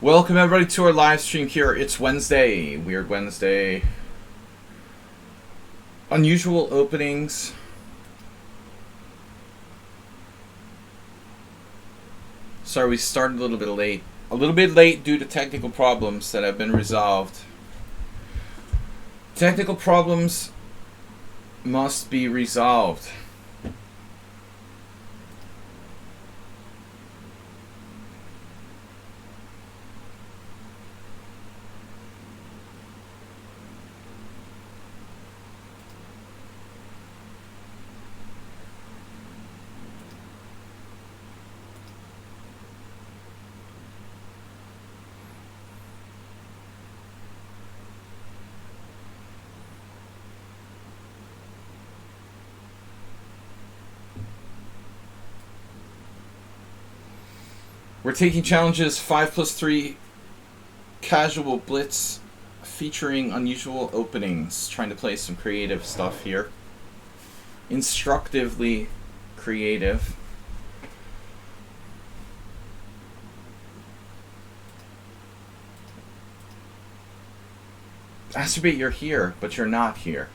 Welcome everybody to our live stream here. It's Wednesday, Weird Wednesday. Unusual openings. Sorry, we started a little bit late. A little bit late due to technical problems that have been resolved. Technical problems must be resolved. We're taking challenges 5+3 casual blitz featuring unusual openings. Trying to play some creative stuff here. Instructively creative. Astrobate, you're here, but you're not here.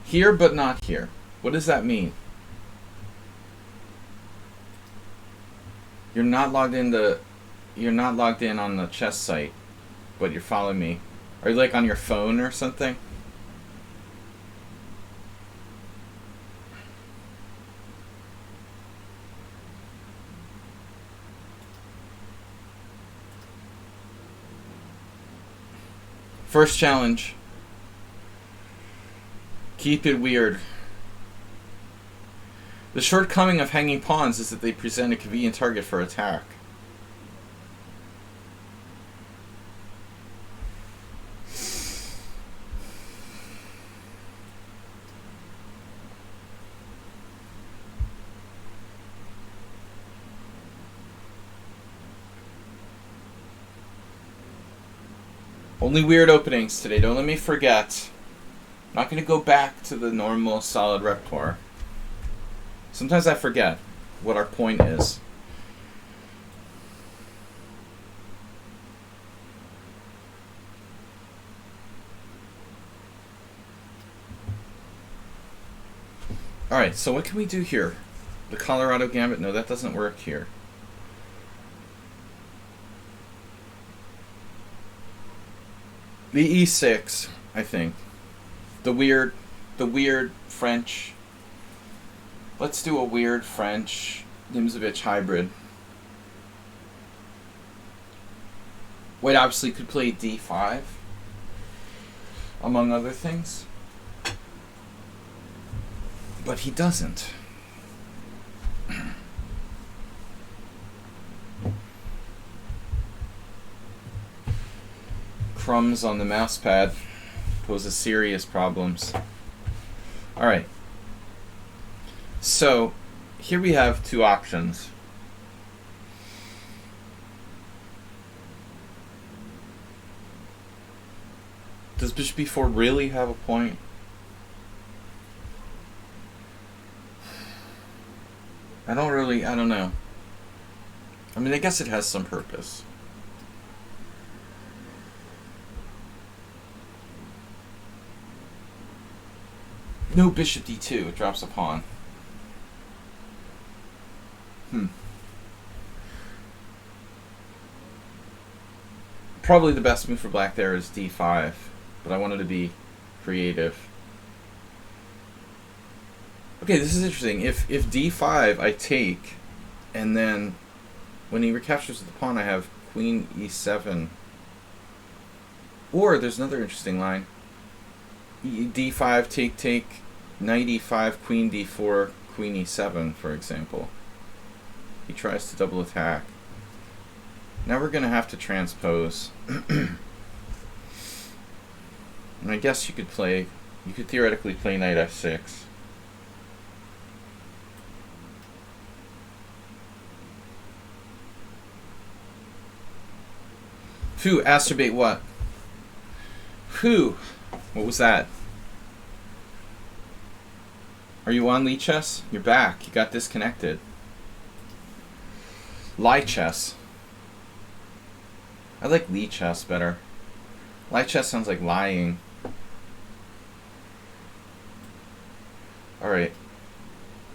Here, but not here. What does that mean? You're not logged in on the chess site, but you're following me. Are you like on your phone or something? First challenge. Keep it weird. The shortcoming of hanging pawns is that they present a convenient target for attack. Only weird openings today. Don't let me forget. I'm not going to go back to the normal solid repertoire. Sometimes I forget what our point is. Alright, so what can we do here? The Colorado Gambit? No, that doesn't work here. The E6, I think. The weird French. Let's do a weird French Nimzovich hybrid. White obviously could play D5, among other things. But he doesn't. Crumbs on the mouse pad poses serious problems. Alright. So, here we have two options. Does bishop b4 really have a point? I don't know. I mean, I guess it has some purpose. No bishop d2, it drops a pawn. Probably the best move for black there is d5, but I wanted to be creative. Okay, this is interesting. If d5 I take, and then when he recaptures the pawn I have queen e7. Or there's another interesting line. d5 take, knight e5, queen d4, queen e7, for example. He tries to double attack. Now we're going to have to transpose. And I guess you could theoretically play knight f6. Phew, astrobate what? Phew, what was that? Are you on lichess? You're back. You got disconnected. Lichess. I like lichess better. Lichess sounds like lying. Alright.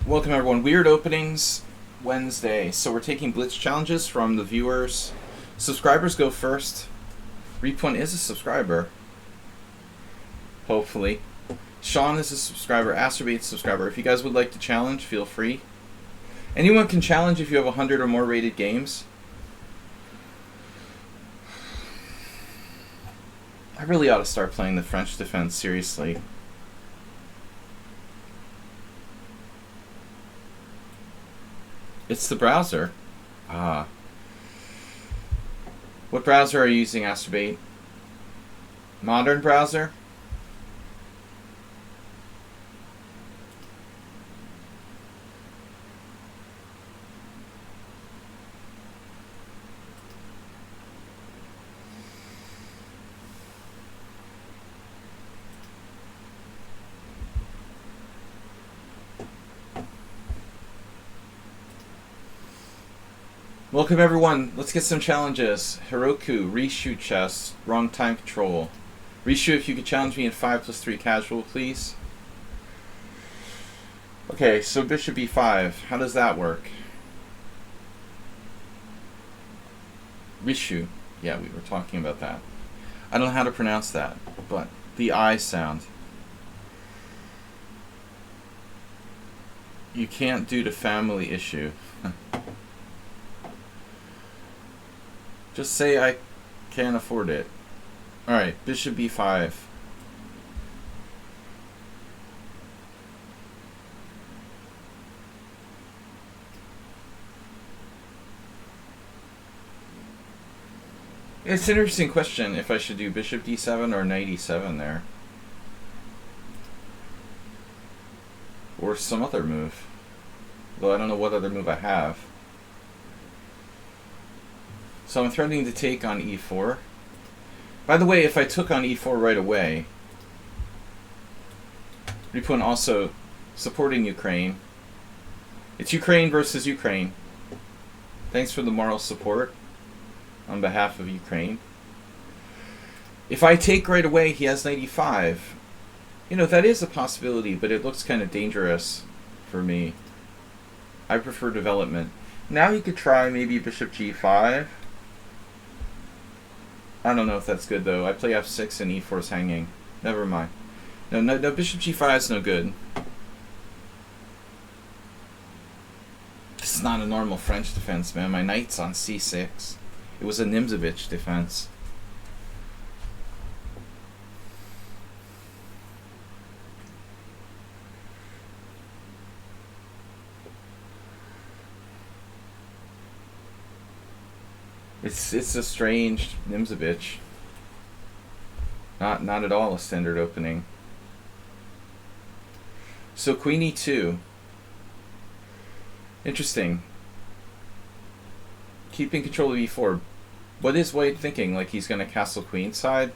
Welcome everyone. Weird Openings Wednesday. So we're taking Blitz challenges from the viewers. Subscribers go first. Repunt is a subscriber. Hopefully. Sean is a subscriber. Astrobate's a subscriber. If you guys would like to challenge, feel free. Anyone can challenge if you have 100 or more rated games. I really ought to start playing the French Defense seriously. It's the browser. Ah. What browser are you using, Astrobate? Modern browser? Welcome everyone. Let's get some challenges. Heroku, reshoot chess, wrong time control. Reshoot, if you could challenge me in 5+3 casual, please. Okay, so bishop e5. How does that work? Reshoot. Yeah, we were talking about that. I don't know how to pronounce that, but the I sound. You can't do the family issue. Just say I can't afford it. Alright, bishop b5. It's an interesting question if I should do bishop d7 or knight e7 there. Or some other move. Though I don't know what other move I have. So I'm threatening to take on e4. By the way, if I took on e4 right away, Ripun also supporting Ukraine. It's Ukraine versus Ukraine. Thanks for the moral support on behalf of Ukraine. If I take right away, he has knight e5. You know, that is a possibility, but it looks kind of dangerous for me. I prefer development. Now he could try maybe bishop g5. I don't know if that's good though. I play f6 and e4 is hanging. Never mind. No, bishop g5 is no good. This is not a normal French defense, man. My knight's on c6. It was a Nimzovich defense. It's a strange Nimzovich. Not at all a standard opening. So queen e2. Interesting. Keeping control of e4. What is White thinking? Like he's going to castle queenside?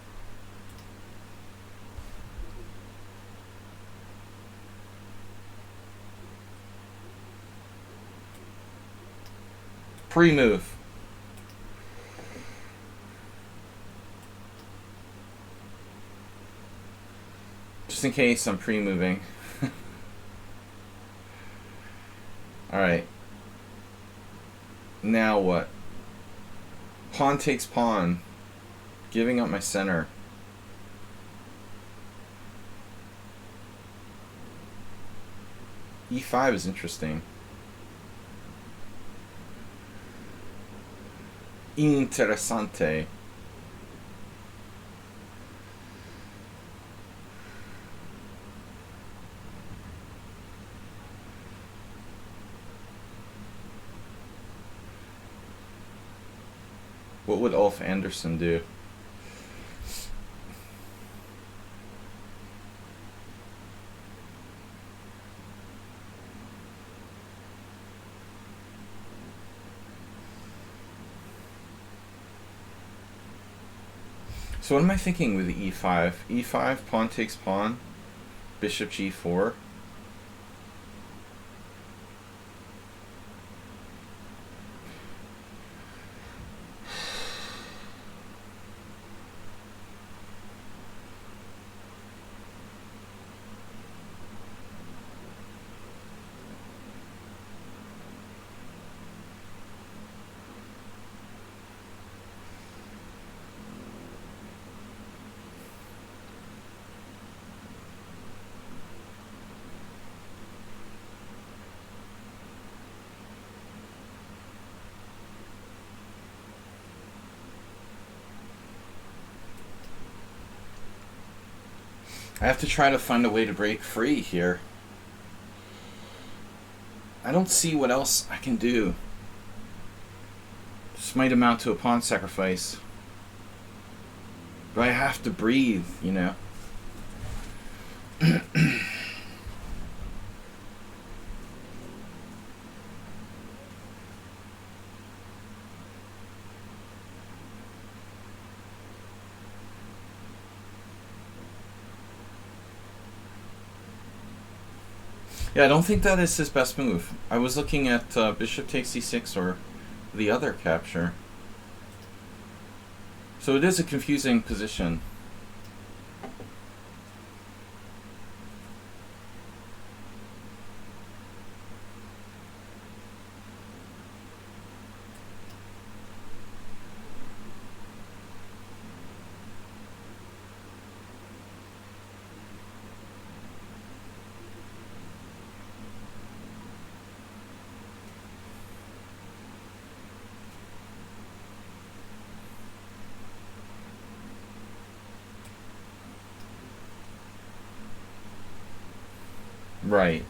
Pre-move. Just in case I'm pre-moving. Alright. Now what? Pawn takes pawn. Giving up my center. e5 is interesting. Interessante. What would Ulf Anderson do? So what am I thinking with the e5? e5, pawn takes pawn, bishop g4. I have to try to find a way to break free here. I don't see what else I can do. This might amount to a pawn sacrifice. But I have to breathe, you know. Yeah, I don't think that is his best move. I was looking at bishop takes c6 or the other capture. So it is a confusing position. Right.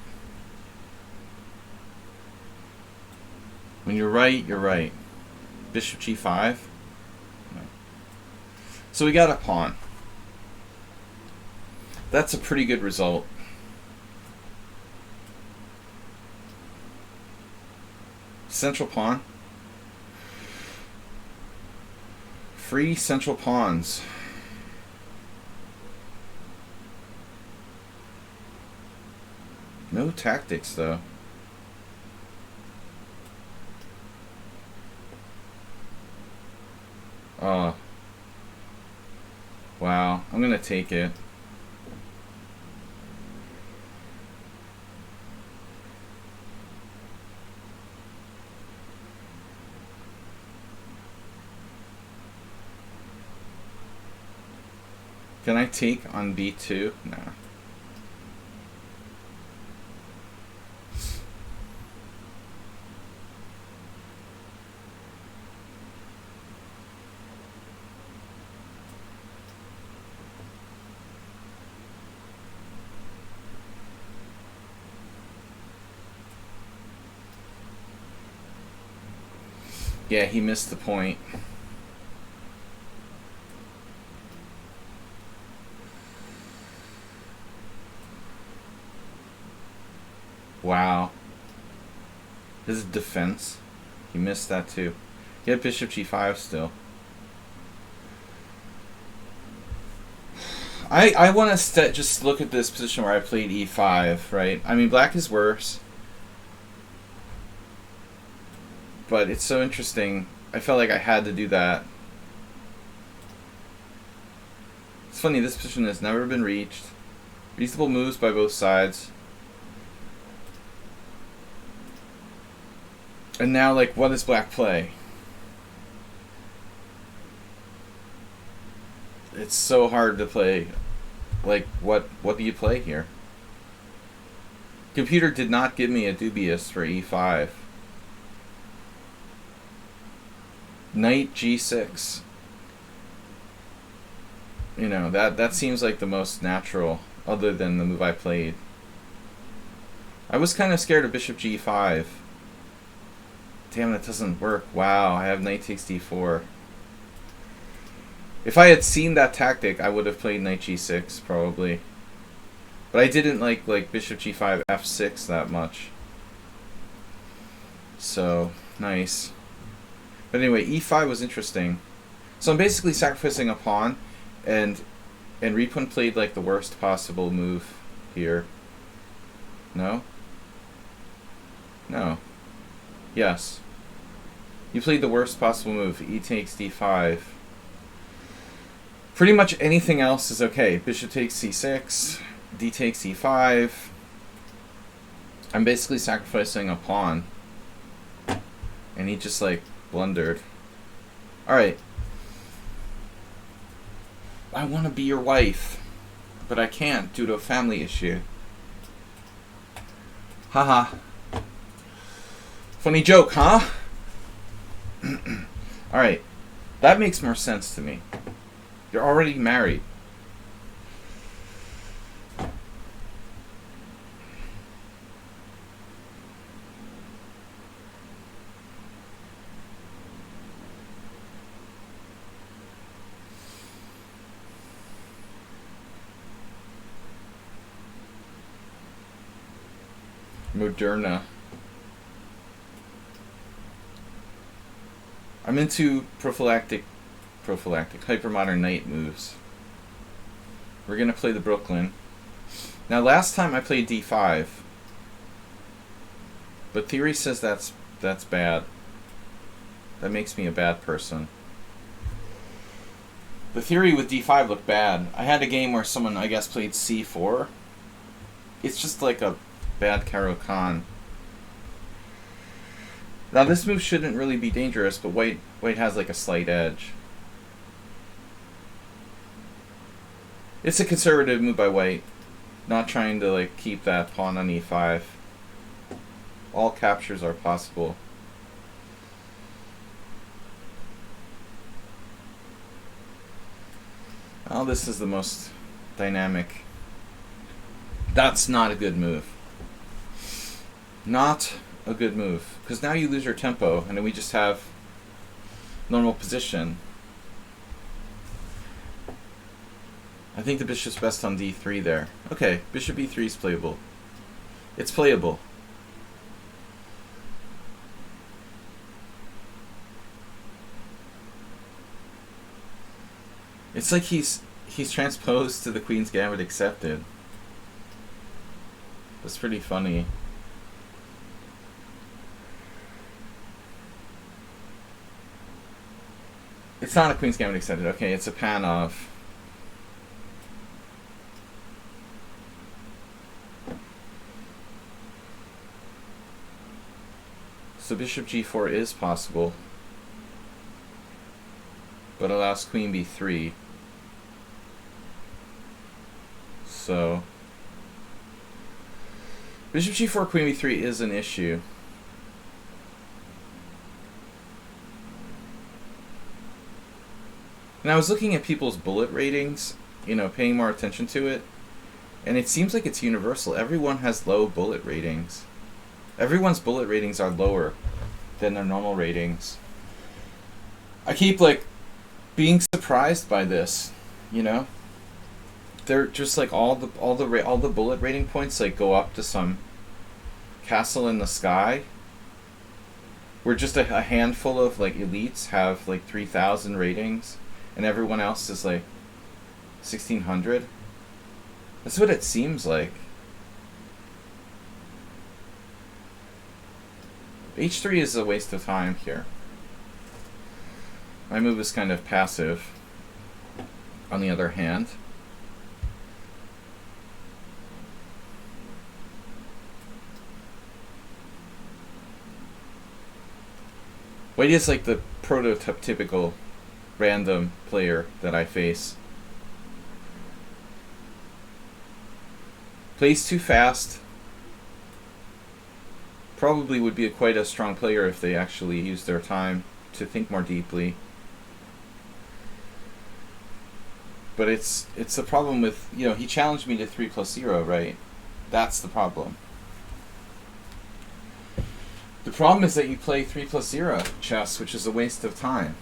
When you're right, you're right. Bishop g5. No. So we got a pawn. That's a pretty good result. Central pawn. Free central pawns. No tactics, though. Oh. Wow. I'm gonna take it. Can I take on b2? No. Yeah, he missed the point. Wow. This is defense. He missed that too. He had bishop g5 still. I want to just look at this position where I played e5, right? I mean, black is worse. But it's so interesting. I felt like I had to do that. It's funny, this position has never been reached. Reasonable moves by both sides. And now, like, what does black play? It's so hard to play. Like, what do you play here? Computer did not give me a dubious for e5. Knight g6. You know, that seems like the most natural, other than the move I played. I was kind of scared of bishop g5. Damn, that doesn't work. Wow, I have knight takes d4. If I had seen that tactic, I would have played knight g6, probably. But I didn't like bishop g5 f6 that much. So, nice. But anyway, e5 was interesting. So I'm basically sacrificing a pawn, and Ripun played like the worst possible move here. No? No. Yes. You played the worst possible move. E takes d5. Pretty much anything else is okay. Bishop takes c6. D takes e5. I'm basically sacrificing a pawn. And he just like blundered. Alright. I want to be your wife. But I can't due to a family issue. Haha. Funny joke, huh? Alright. That makes more sense to me. You're already married. Moderna. I'm into prophylactic, hypermodern knight moves. We're gonna play the Brooklyn. Now, last time I played d5, but theory says that's bad. That makes me a bad person. The theory with d5 looked bad. I had a game where someone, I guess, played c4. It's just like a bad Caro-Kann. Now, this move shouldn't really be dangerous, but white has like a slight edge. It's a conservative move by white. Not trying to like keep that pawn on e5. All captures are possible. Oh, this is the most dynamic. That's not a good move. Not a good move. Because now you lose your tempo, and then we just have normal position. I think the bishop's best on d3 there. Okay, bishop e3 is playable. It's playable. It's like he's transposed to the Queen's Gambit accepted. That's pretty funny. It's not a Queen's Gambit accepted. Okay, it's a Panov. So bishop g4 is possible, but allows queen b3. So bishop g4, queen b3 is an issue. And I was looking at people's bullet ratings, you know, paying more attention to it, and it seems like it's universal. Everyone has low bullet ratings. Everyone's bullet ratings are lower than their normal ratings. I keep like being surprised by this, you know. They're just like all the bullet rating points like go up to some castle in the sky. Where just a handful of like elites have like 3,000 ratings, and everyone else is like 1,600. That's what it seems like. H3 is a waste of time here. My move is kind of passive, on the other hand. White is like the prototypical random player that I face. Plays too fast. Probably would be quite a strong player if they actually used their time to think more deeply. But it's the problem with, you know, he challenged me to 3+0, right? That's the problem. The problem is that you play 3+0 chess, which is a waste of time,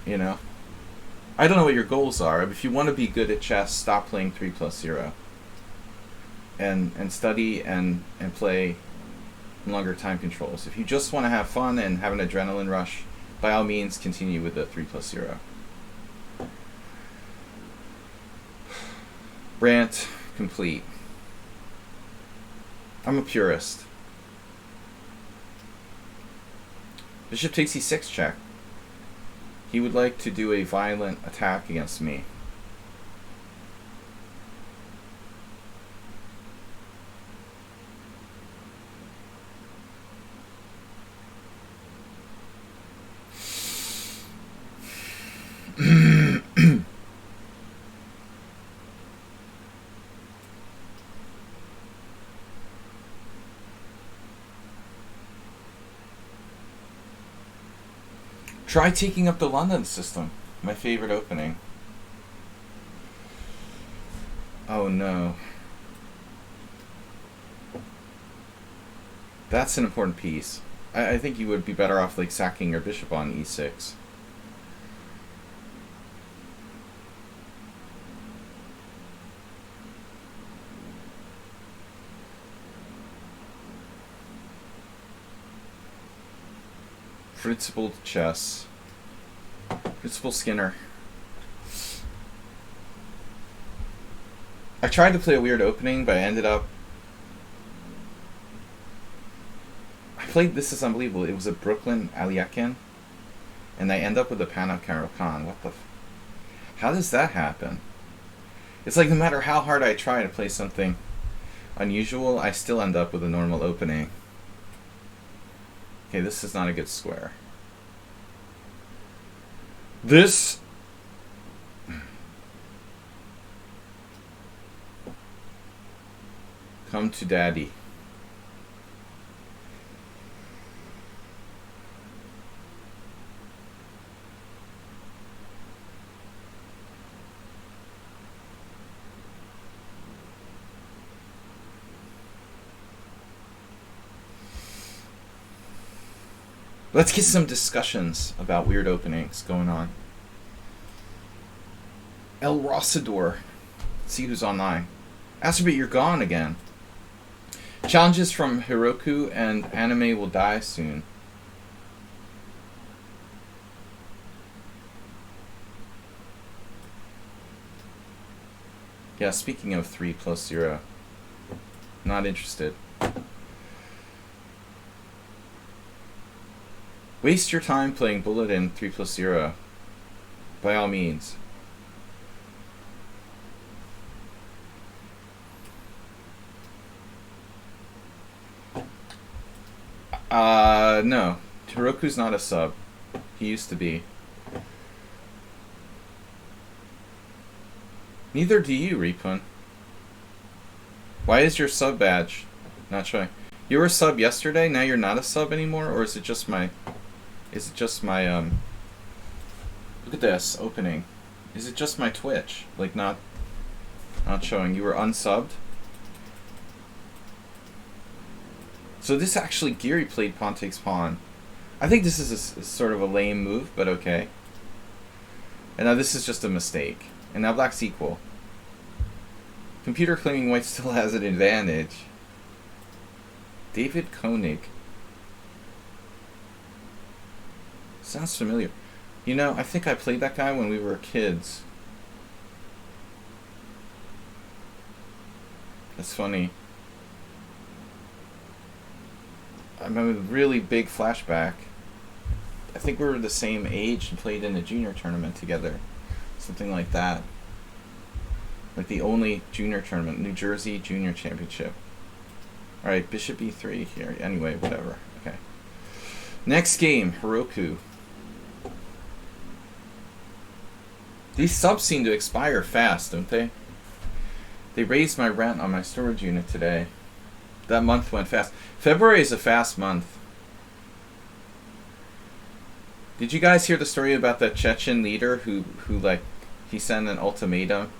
you know? I don't know what your goals are. If you want to be good at chess, stop playing 3+0. And study and play longer time controls. If you just want to have fun and have an adrenaline rush, by all means continue with the 3+0. Rant complete. I'm a purist. Bishop takes e6 check. He would like to do a violent attack against me. Try taking up the London system. My favorite opening. Oh no. That's an important piece. I think you would be better off like sacking your bishop on e6. Principled chess. Principal Skinner. I tried to play a weird opening, but I ended up... I played This Is Unbelievable. It was a Brooklyn Aliakin, and I end up with a Panna Khan. What the... How does that happen? It's like no matter how hard I try to play something unusual, I still end up with a normal opening. Okay, this is not a good square. This... Come to daddy. Let's get some discussions about weird openings going on. El Rossador. Let's see who's online. Astrobit, you're gone again. Challenges from Heroku and anime will die soon. Yeah, speaking of 3+0. Not interested. Waste your time playing Bullet in 3+0. By all means. No. Hiroku's not a sub. He used to be. Neither do you, Repun. Why is your sub badge not showing? You were a sub yesterday, now you're not a sub anymore? Or is it just my... Look at this, opening. Is it just my Twitch? Like, not showing. You were unsubbed? So this actually, Geary played pawn takes pawn. I think this is sort of a lame move, but okay. And now this is just a mistake. And now black's equal. Computer claiming white still has an advantage. David Koenig. Sounds familiar. You know, I think I played that guy when we were kids. That's funny. I remember a really big flashback. I think we were the same age and played in a junior tournament together. Something like that. Like the only junior tournament, New Jersey Junior Championship. Alright, bishop e3 here. Anyway, whatever. Okay. Next game, Heroku. These subs seem to expire fast, don't they? They raised my rent on my storage unit today. That month went fast. February is a fast month. Did you guys hear the story about that Chechen leader who like, he sent an ultimatum?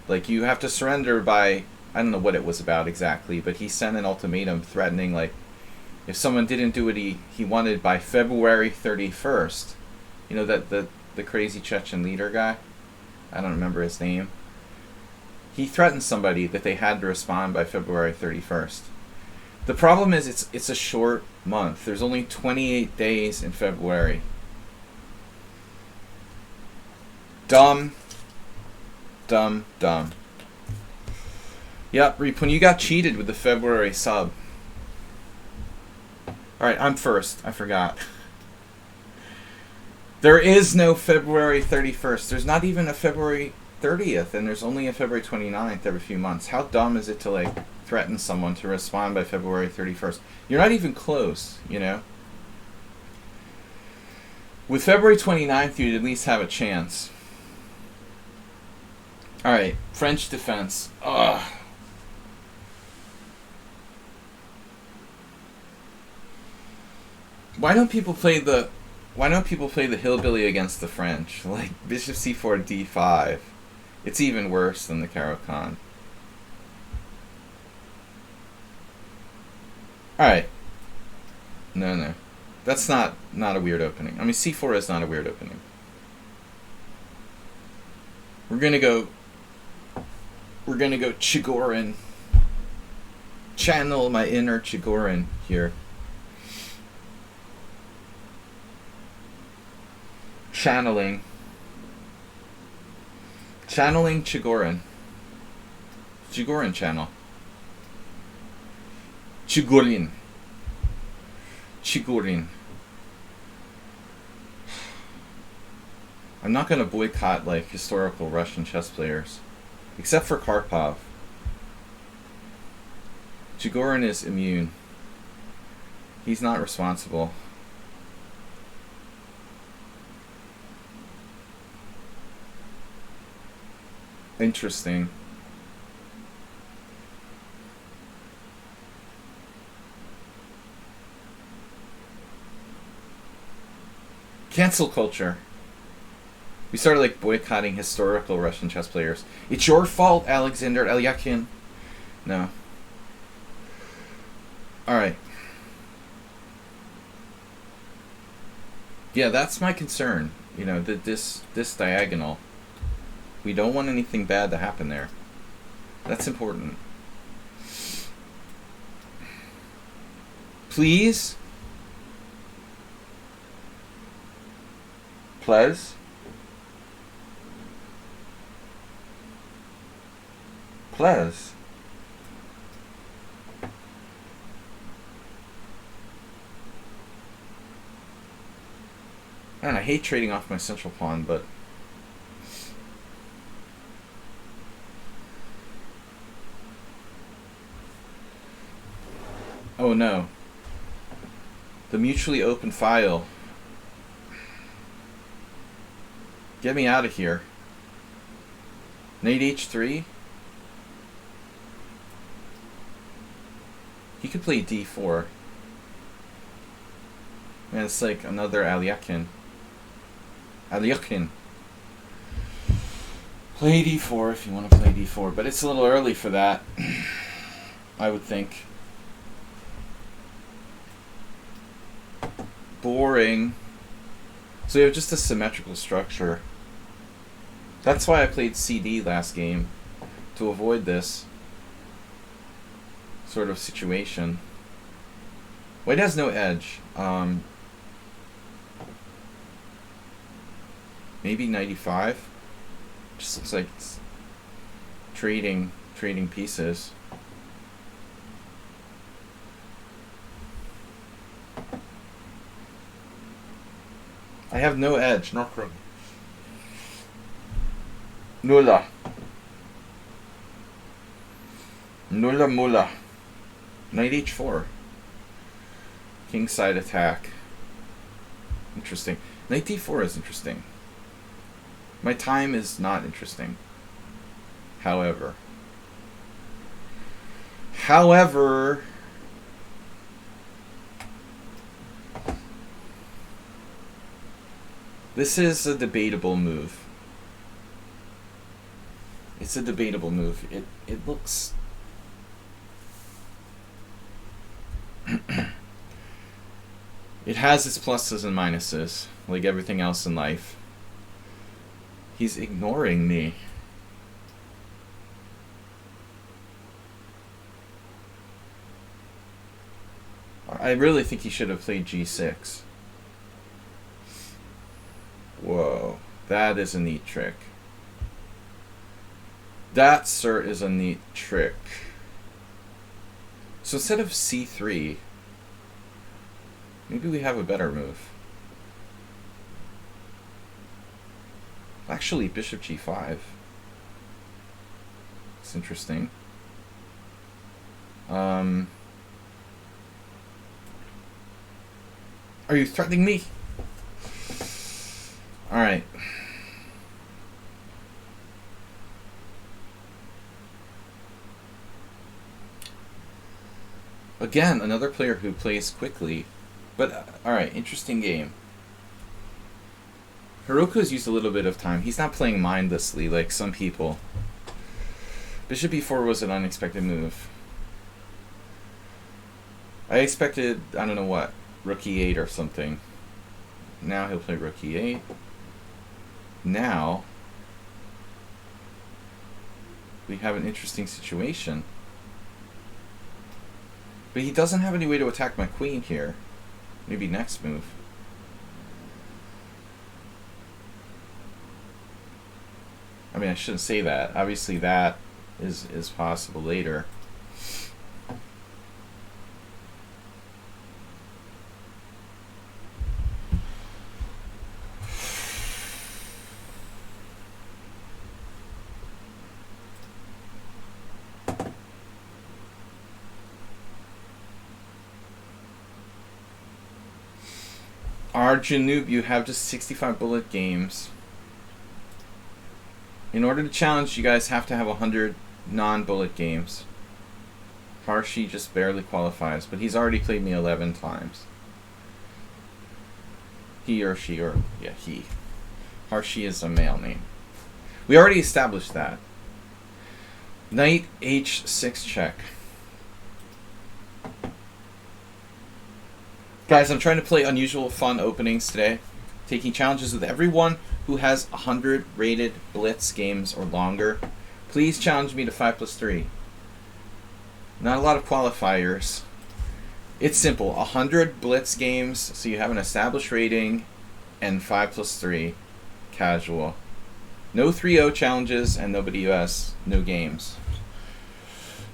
Like, you have to surrender by, I don't know what it was about exactly, but he sent an ultimatum threatening, like, if someone didn't do what he wanted by February 31st, you know, that the crazy Chechen leader guy? I don't remember his name. He threatened somebody that they had to respond by February 31st. The problem is it's a short month. There's only 28 days in February. Dumb. Dumb. Dumb. Yep, Reap, when you got cheated with the February sub. Alright, I'm first. I forgot. There is no February 31st. There's not even a February 30th, and there's only a February 29th every few months. How dumb is it to, like, threaten someone to respond by February 31st? You're not even close, you know? With February 29th, you'd at least have a chance. Alright, French defense. Ugh. Why don't people play the hillbilly against the French? Like, bishop c4, d5. It's even worse than the Caro-Kann. Alright. No. That's not a weird opening. I mean, c4 is not a weird opening. We're gonna go Chigorin. Channel my inner Chigorin here. Channeling. Channeling Chigorin. Chigorin channel. Chigorin. Chigorin. I'm not going to boycott like historical Russian chess players, except for Karpov. Chigorin is immune. He's not responsible. Interesting. Cancel culture. We started like boycotting historical Russian chess players. It's your fault, Alexander Alyakin. No. Alright. Yeah, that's my concern. You know, this diagonal. We don't want anything bad to happen there. That's important. Please? Please? Please? Man, I hate trading off my central pawn, but... Oh no. The mutually open file. Get me out of here. Knight h3? He could play d4. Man, it's like another Alyakin. Alyakin. Play d4 if you want to play d4, but it's a little early for that, I would think. Boring. So you have just a symmetrical structure. That's why I played CD last game, to avoid this sort of situation. White has no edge. Maybe 95. Just looks like it's trading pieces. I have no edge, nothing. Nulla. Nulla mulla. Knight h4. Kingside attack. Interesting. Knight d4 is interesting. My time is not interesting. However, this is a debatable move. It's a debatable move. It looks... It has its pluses and minuses, like everything else in life. He's ignoring me. I really think he should have played g6. Whoa, that is a neat trick. That, sir, is a neat trick. So instead of c3, maybe we have a better move. Actually, bishop g5. It's interesting. Are you threatening me? Alright. Again, another player who plays quickly. But, alright, interesting game. Hiroko's used a little bit of time. He's not playing mindlessly like some people. Bishop e4 was an unexpected move. I expected, I don't know what, rook e8 or something. Now he'll play rook e8. Now we have an interesting situation. But he doesn't have any way to attack my queen here. Maybe next move. I mean, I shouldn't say that. Obviously, that is possible later. Arjun Noob, you have just 65 bullet games. In order to challenge, you guys have to have 100 non-bullet games. Harshi just barely qualifies, but he's already played me 11 times. He or she, or yeah, he. Harshi is a male name. We already established that. Knight h6 check. Guys, I'm trying to play unusual fun openings today, taking challenges with everyone who has 100 rated Blitz games or longer. Please challenge me to 5+3. Not a lot of qualifiers. It's simple. 100 Blitz games, so you have an established rating, and 5+3 casual. No 3-0 challenges and nobody US. No games.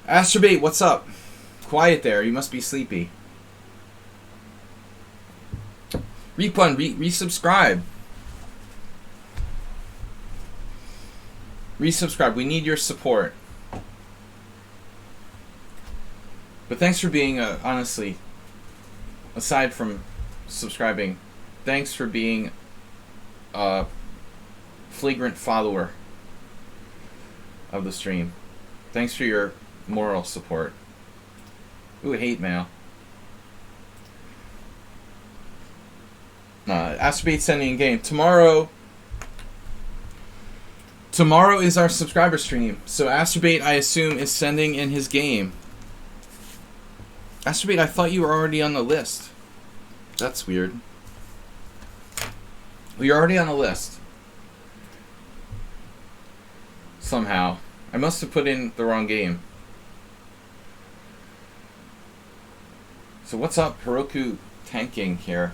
Astrobate, what's up? Quiet there. You must be sleepy. Repun, resubscribe. Resubscribe. We need your support. But thanks for being, honestly, aside from subscribing, thanks for being a flagrant follower of the stream. Thanks for your moral support. Ooh, hate mail. Astrobate sending a game. Tomorrow is our subscriber stream. So Astrobate, I assume, is sending in his game. Astrobate, I thought you were already on the list. That's weird. Well, you're already on the list. Somehow. I must have put in the wrong game. So what's up, Heroku tanking here?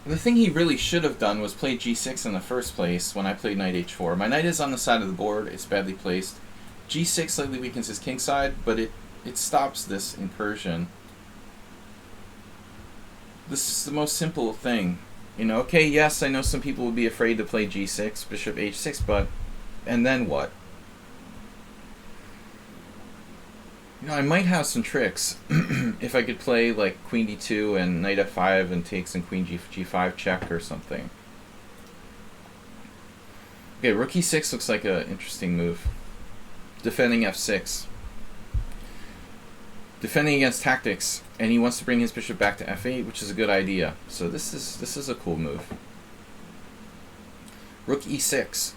The thing he really should have done was play g6 in the first place when I played knight h4. My knight is on the side of the board. It's badly placed. g6 slightly weakens his king side, but it stops this incursion. This is the most simple thing. You know, okay, yes, I know some people would be afraid to play g6, bishop h6, but... and then what? You know, I might have some tricks if I could play like queen d2 and knight f5 and takes and queen g5 check or something. Okay, rook e6 looks like an interesting move. Defending f6. Defending against tactics, and he wants to bring his bishop back to f8, which is a good idea. So this is a cool move. Rook e6.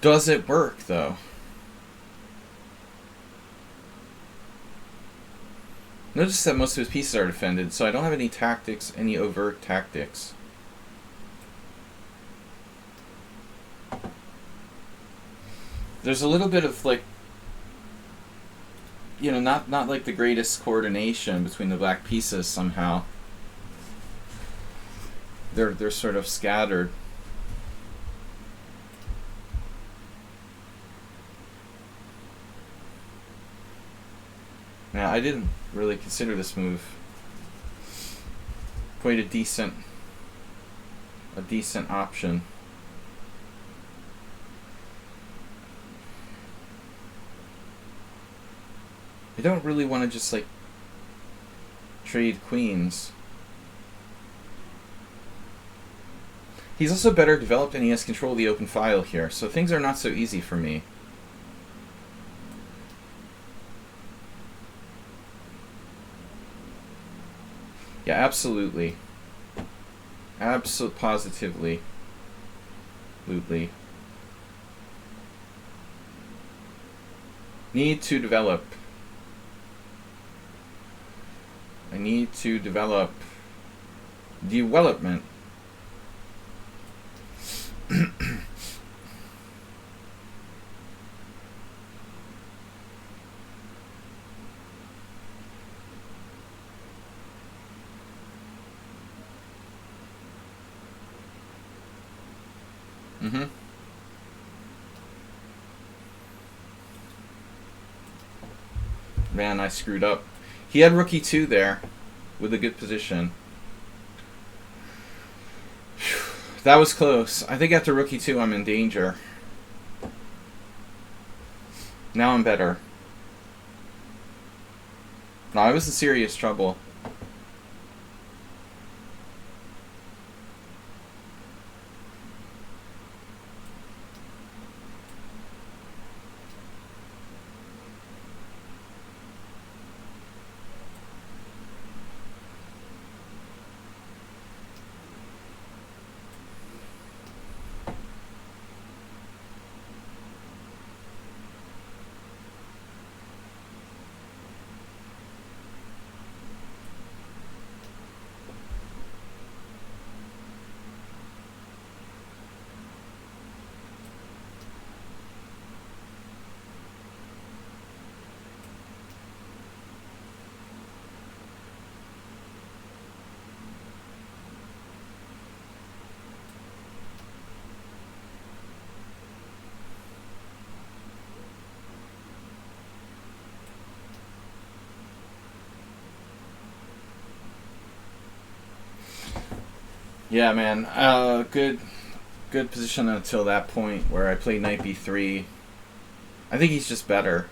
Does it work though? Notice that most of his pieces are defended, so I don't have any tactics, any overt tactics. There's a little bit of like, you know, not like the greatest coordination between the black pieces somehow. They're sort of scattered. Now, I didn't really consider this move quite a decent option. I don't really want to just like trade queens. He's also better developed and he has control of the open file here, so things are not so easy for me. Yeah, absolutely. Positively. Need to develop. I need to develop. Development. Mm-hmm. Man, I screwed up. He had rook e2 there with a good position. That was close. I think after rook e2 I'm in danger. Now I'm better. No, I was in serious trouble. Yeah, man. Good position until that point where I played knight b3. I think he's just better.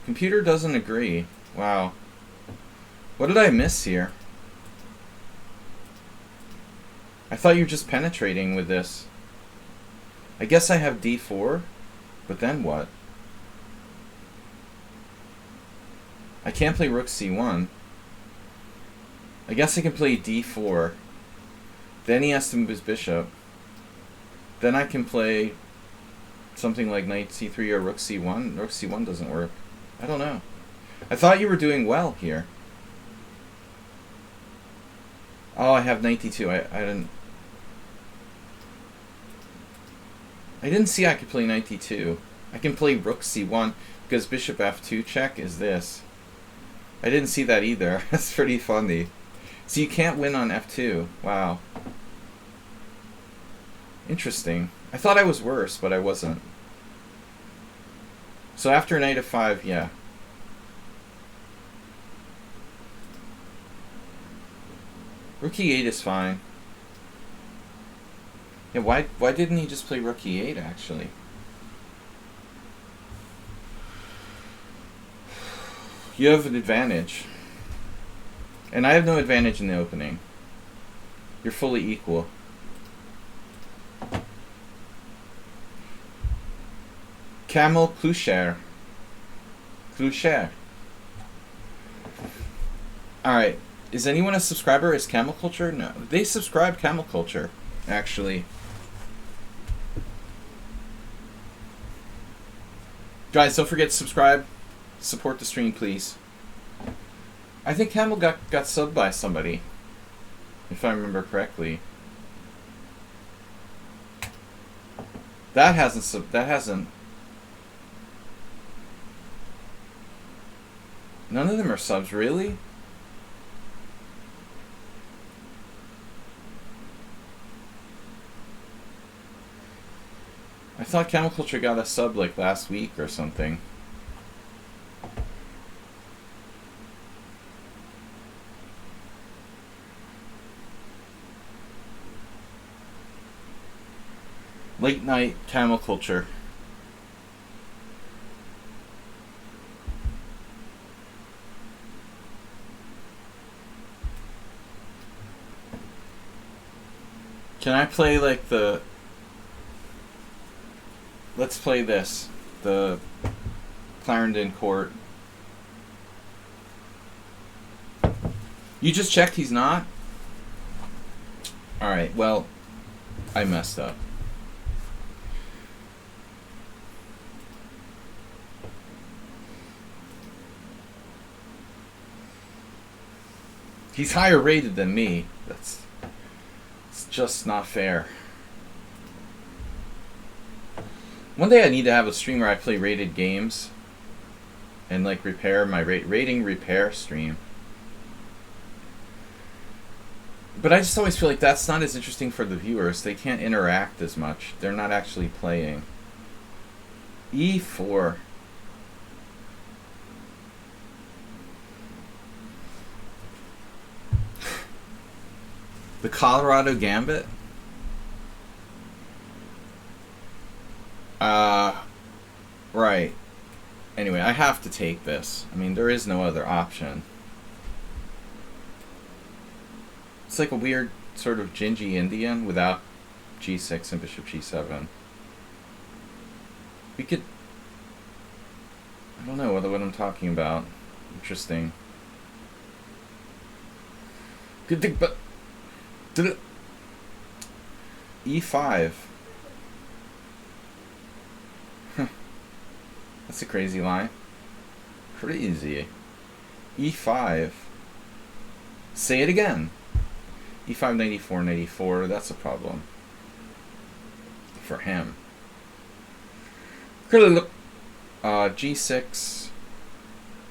Computer doesn't agree. Wow. What did I miss here? I thought you were just penetrating with this. I guess I have d4, but then what? I can't play rook c1. I guess I can play d4. Then he has to move his bishop. Then I can play something like knight c3 or rook c1. Rook c1 doesn't work. I don't know. I thought you were doing well here. Oh, I have knight d2. I didn't see I could play knight d2. I can play rook c1 because bishop f2 check is this. I didn't see that either. That's pretty funny. So you can't win on f2. Wow. Interesting. I thought I was worse, but I wasn't. So after knight f5, yeah. Rook e8 is fine. Yeah, why didn't he just play rook e8 actually? You have an advantage. And I have no advantage in the opening. You're fully equal. Camel Cloucher. Cloucher. Alright. Is anyone a subscriber? Is Camel Culture? No. They subscribe Camel Culture, actually. Guys, don't forget to subscribe. Support the stream, please. I think Camel got subbed by somebody, if I remember correctly. That hasn't. None of them are subs, really? I thought Camel Culture got a sub like last week or something. Late night Camel Culture. Can I play like the... Let's play this. The Clarendon Court. You just checked he's not? Alright, well, I messed up. He's higher rated than me. It's just not fair. One day I need to have a stream where I play rated games and like repair my rating repair stream. But I just always feel like that's not as interesting for the viewers. They can't interact as much. They're not actually playing. E4. The Colorado Gambit? Right. Anyway, I have to take this. I mean, there is no other option. It's like a weird sort of gingy Indian without g6 and bishop g7. We could... I don't know what I'm talking about. Interesting. Good thing, but... E5. That's a crazy line. Crazy. E5. Say it again. E5, 94, 94. That's a problem. For him. G6.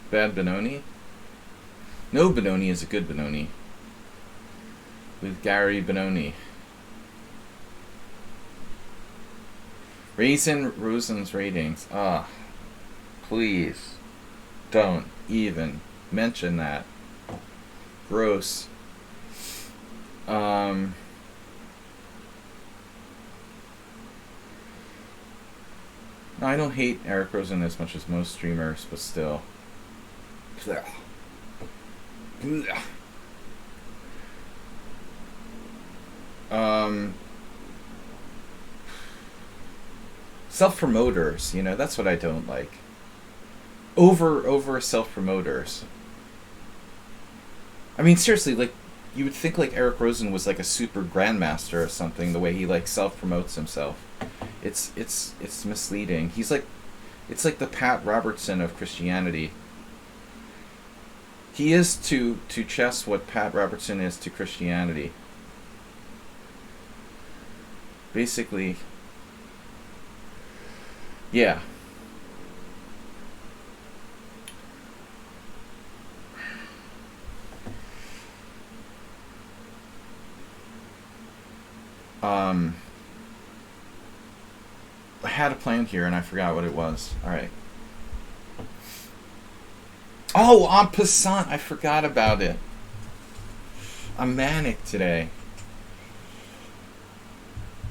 Bad Benoni. No Benoni is a good Benoni. With Gary Benoni. Raising Rosen's ratings. Please don't even mention that. Gross. I don't hate Eric Rosen as much as most streamers, but still. Self-promoters, that's what I don't like. Over self-promoters. I mean, seriously, like, you would think like Eric Rosen was like a super grandmaster or something, the way he like self-promotes himself. It's misleading. It's like the Pat Robertson of Christianity. He is to chess what Pat Robertson is to Christianity. Basically, yeah. I had a plan here and I forgot what it was. Alright. Oh, en passant! I forgot about it. I'm manic today.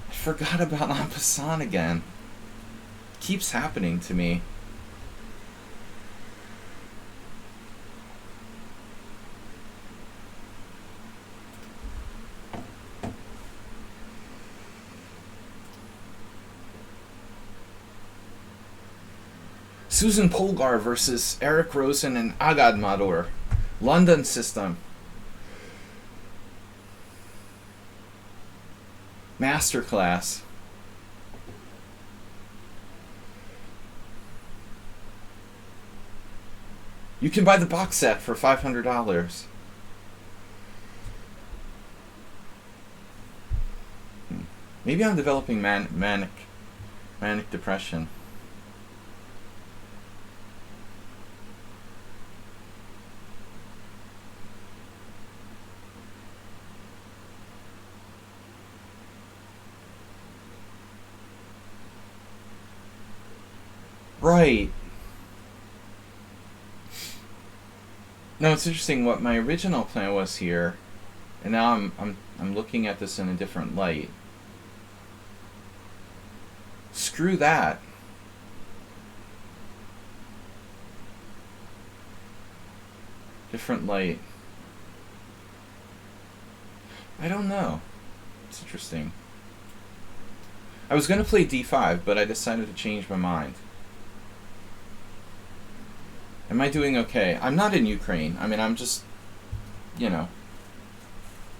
I forgot about en passant again. It keeps happening to me. Susan Polgar versus Eric Rosen and Agad Mador. London system. Masterclass. You can buy the box set for $500. Maybe I'm developing manic depression. Right. No, it's interesting what my original plan was here, and now I'm looking at this in a different light. Screw that. Different light. I don't know. It's interesting. I was going to play d5, but I decided to change my mind. Am I doing okay? I'm not in Ukraine. I mean, I'm just, on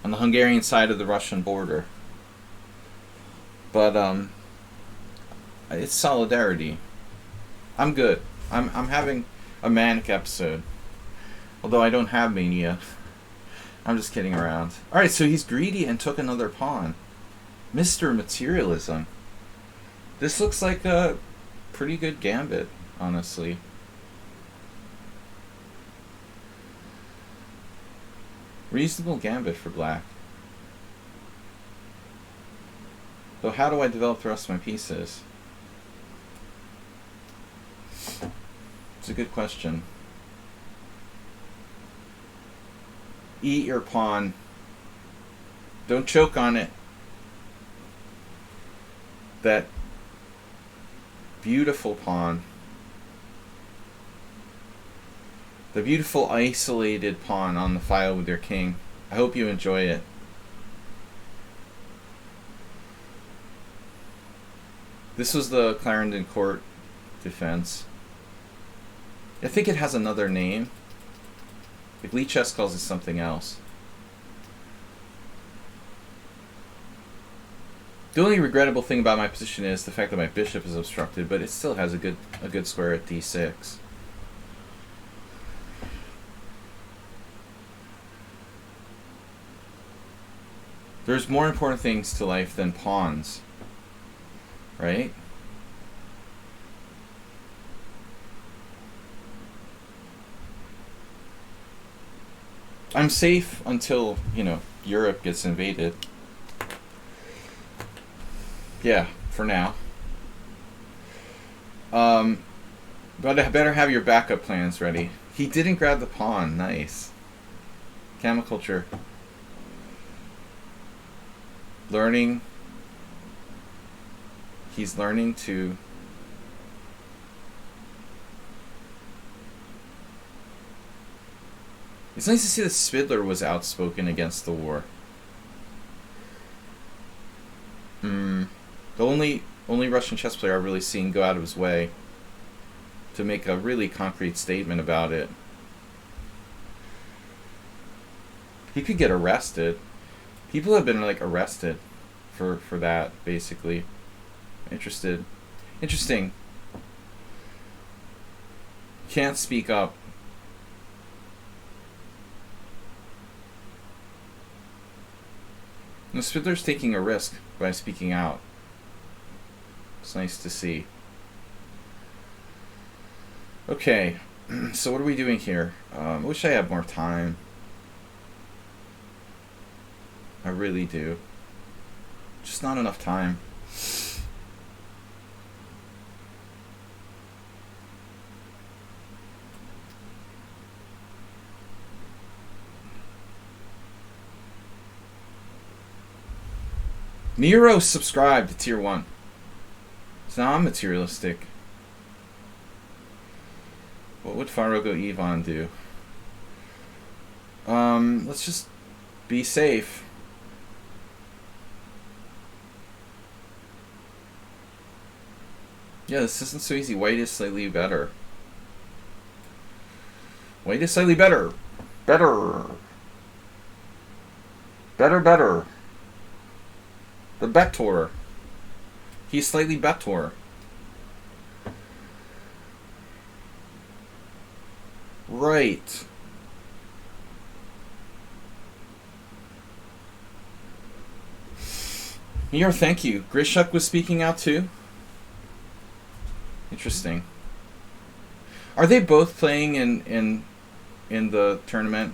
the Hungarian side of the Russian border. But, it's solidarity. I'm good. I'm having a manic episode. Although I don't have mania. I'm just kidding around. Alright, so he's greedy and took another pawn. Mr. Materialism. This looks like a pretty good gambit, honestly. Reasonable gambit for black. So how do I develop the rest of my pieces? It's a good question. Eat your pawn. Don't choke on it. That beautiful pawn. The beautiful isolated pawn on the file with your king. I hope you enjoy it. This was the Clarendon Court defense. I think it has another name. Like lichess calls it something else. The only regrettable thing about my position is the fact that my bishop is obstructed, but it still has a good square at d6. There's more important things to life than pawns, right? I'm safe until, Europe gets invaded. Yeah, for now. But I better have your backup plans ready. He didn't grab the pawn. Nice. Chemiculture. Learning. He's learning to... It's nice to see that Spidler was outspoken against the war. The only Russian chess player I've really seen go out of his way to make a really concrete statement about it. He could get arrested. People have been arrested for that, basically. Interesting. Can't speak up. Spidler's taking a risk by speaking out. It's nice to see. Okay, so what are we doing here? I wish I had more time. I really do. Just not enough time. Nero subscribed to Tier 1. So now I'm materialistic. What would Farogo Ivan do? Let's just be safe. Yeah, this isn't so easy. White is slightly better. White is slightly better. Better. The better. He's slightly better. Right. Here, thank you. Grishuk was speaking out too? Interesting. Are they both playing in the tournament?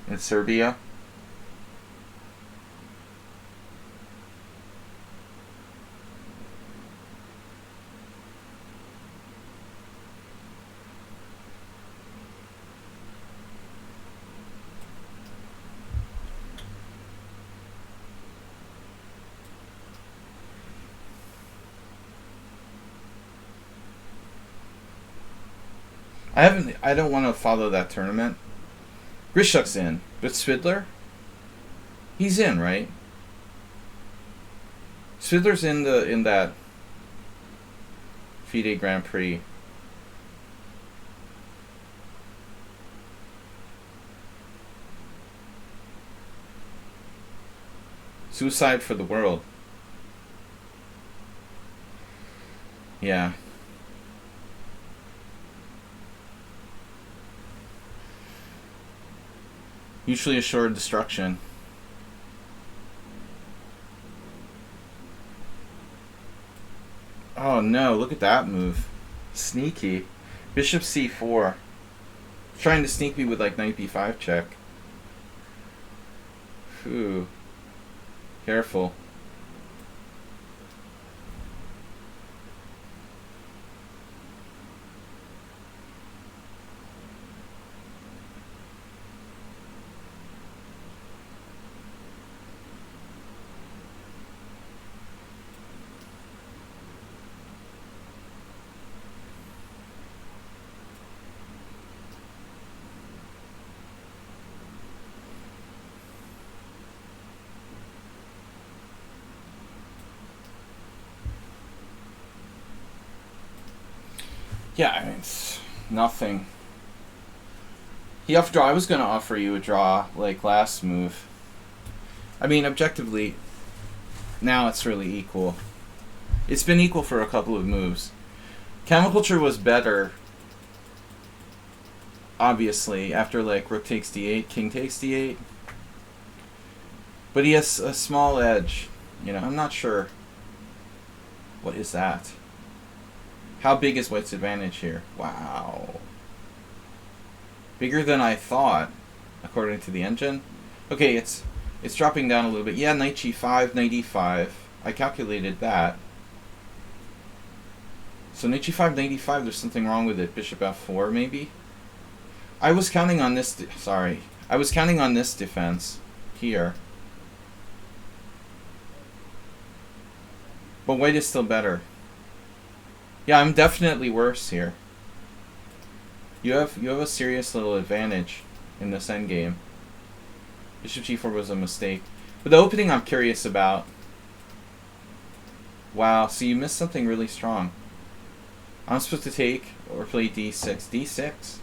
In Serbia? I don't want to follow that tournament. Grishuk's in, but Spidler? He's in, right? Spidler's in that FIDE Grand Prix. Suicide for the world. Yeah. Mutually assured destruction. Oh no, look at that move. Sneaky. Bishop c4. Trying to sneak me with like knight b5 check. Ooh. Careful. Yeah, I mean, it's nothing. He offered draw. I was going to offer you a draw, like, last move. I mean, objectively, now it's really equal. It's been equal for a couple of moves. Camel Culture was better, obviously, after, like, rook takes d8, king takes d8. But he has a small edge. You know, I'm not sure. What is that? How big is white's advantage here? Wow. Bigger than I thought, according to the engine. Okay, it's dropping down a little bit. Yeah, knight g5, knight e5. I calculated that. So knight g5, knight e5, there's something wrong with it. Bishop f4, maybe? I was counting on this... Sorry. I was counting on this defense here. But white is still better. Yeah, I'm definitely worse here. You have a serious little advantage in this endgame. Bishop g4 was a mistake. But the opening I'm curious about. Wow, so you missed something really strong. I'm supposed to take or play d6. d6?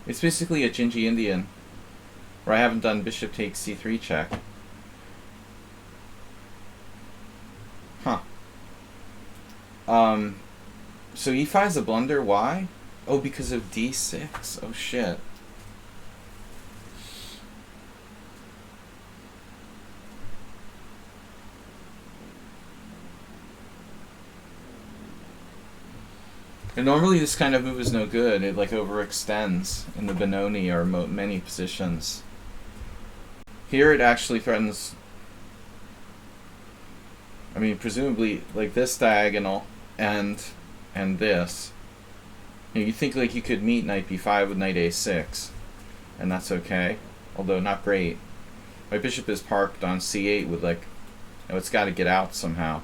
It's basically a Gingy Indian. Where I haven't done bishop takes c3 check. Huh. So e5 is a blunder. Why? Oh, because of d6. Oh, shit. And normally this kind of move is no good. It, like, overextends in the Benoni or many positions. Here it actually threatens... I mean, presumably, like, this diagonal and this. You know, you think, like, you could meet knight b5 with knight a6, and that's okay, although not great. My bishop is parked on c8 with, like, you know, it's got to get out somehow.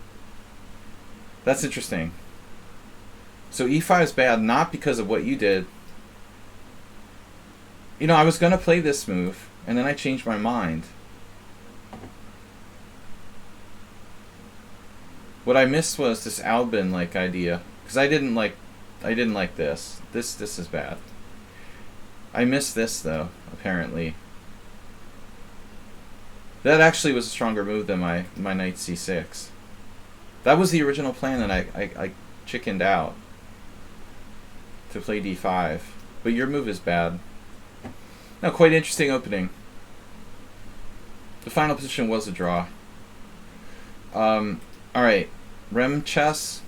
That's interesting. So e5 is bad, not because of what you did. You know, I was going to play this move, and then I changed my mind. What I missed was this Albin-like idea, because I didn't like this. This is bad. I missed this though, apparently. That actually was a stronger move than my knight c6. That was the original plan, and I chickened out to play d5. But your move is bad. No, quite interesting opening. The final position was a draw. Alright, Rem chess.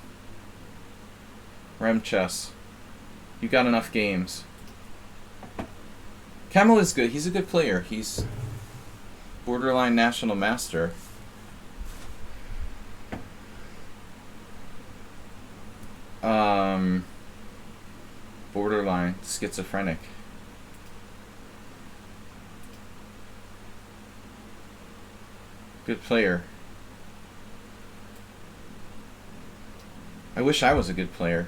Rem chess. You got enough games. Camel is good. He's a good player. He's borderline national master. Borderline schizophrenic. Good player. I wish I was a good player.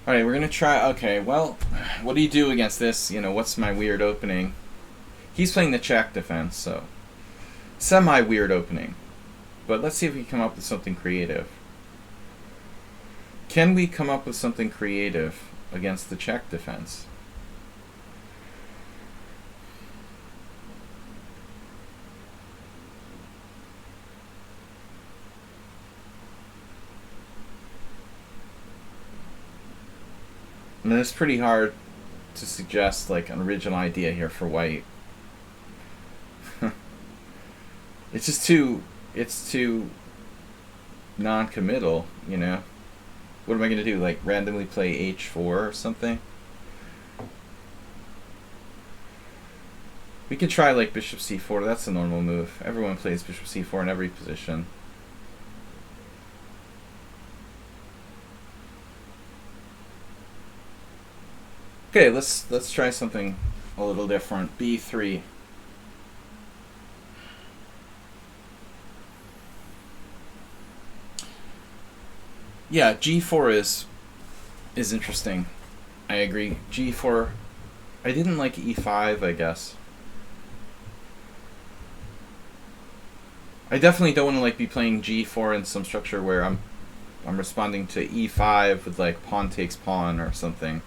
Alright, we're gonna try... Okay, well, what do you do against this? You know, what's my weird opening? He's playing the Czech defense, so... Semi-weird opening. But let's see if we can come up with something creative. Can we come up with something creative against the Czech defense? I mean, it's pretty hard to suggest like an original idea here for white. It's just too non-committal, you know. What am I gonna do? Like randomly play h4 or something? We can try like bishop c4. That's a normal move. Everyone plays bishop c4 in every position. Okay, let's try something a little different. b3. Yeah, g4 is interesting. I agree. g4. I didn't like e5, I guess. I definitely don't want to like be playing g4 in some structure where I'm responding to e5 with like pawn takes pawn or something.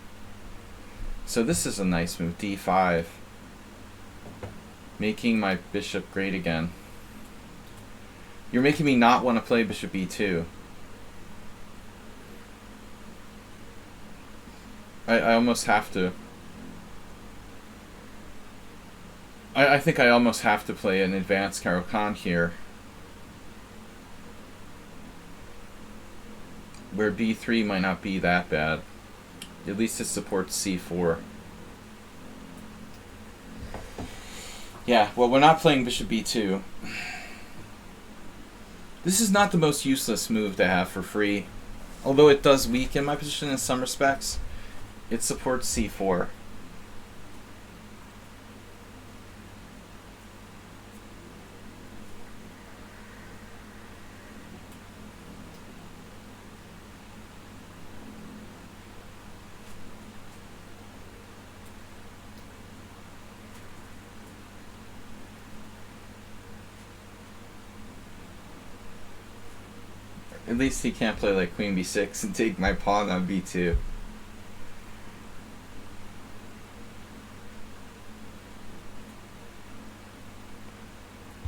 So this is a nice move, d5. Making my bishop great again. You're making me not want to play bishop e2. I almost have to. I think I almost have to play an advanced Caro-Kann here, where b3 might not be that bad. At least it supports c4. Yeah, well, we're not playing bishop b2. This is not the most useless move to have for free. Although it does weaken my position in some respects, it supports c4. At least he can't play like queen b6 and take my pawn on b2.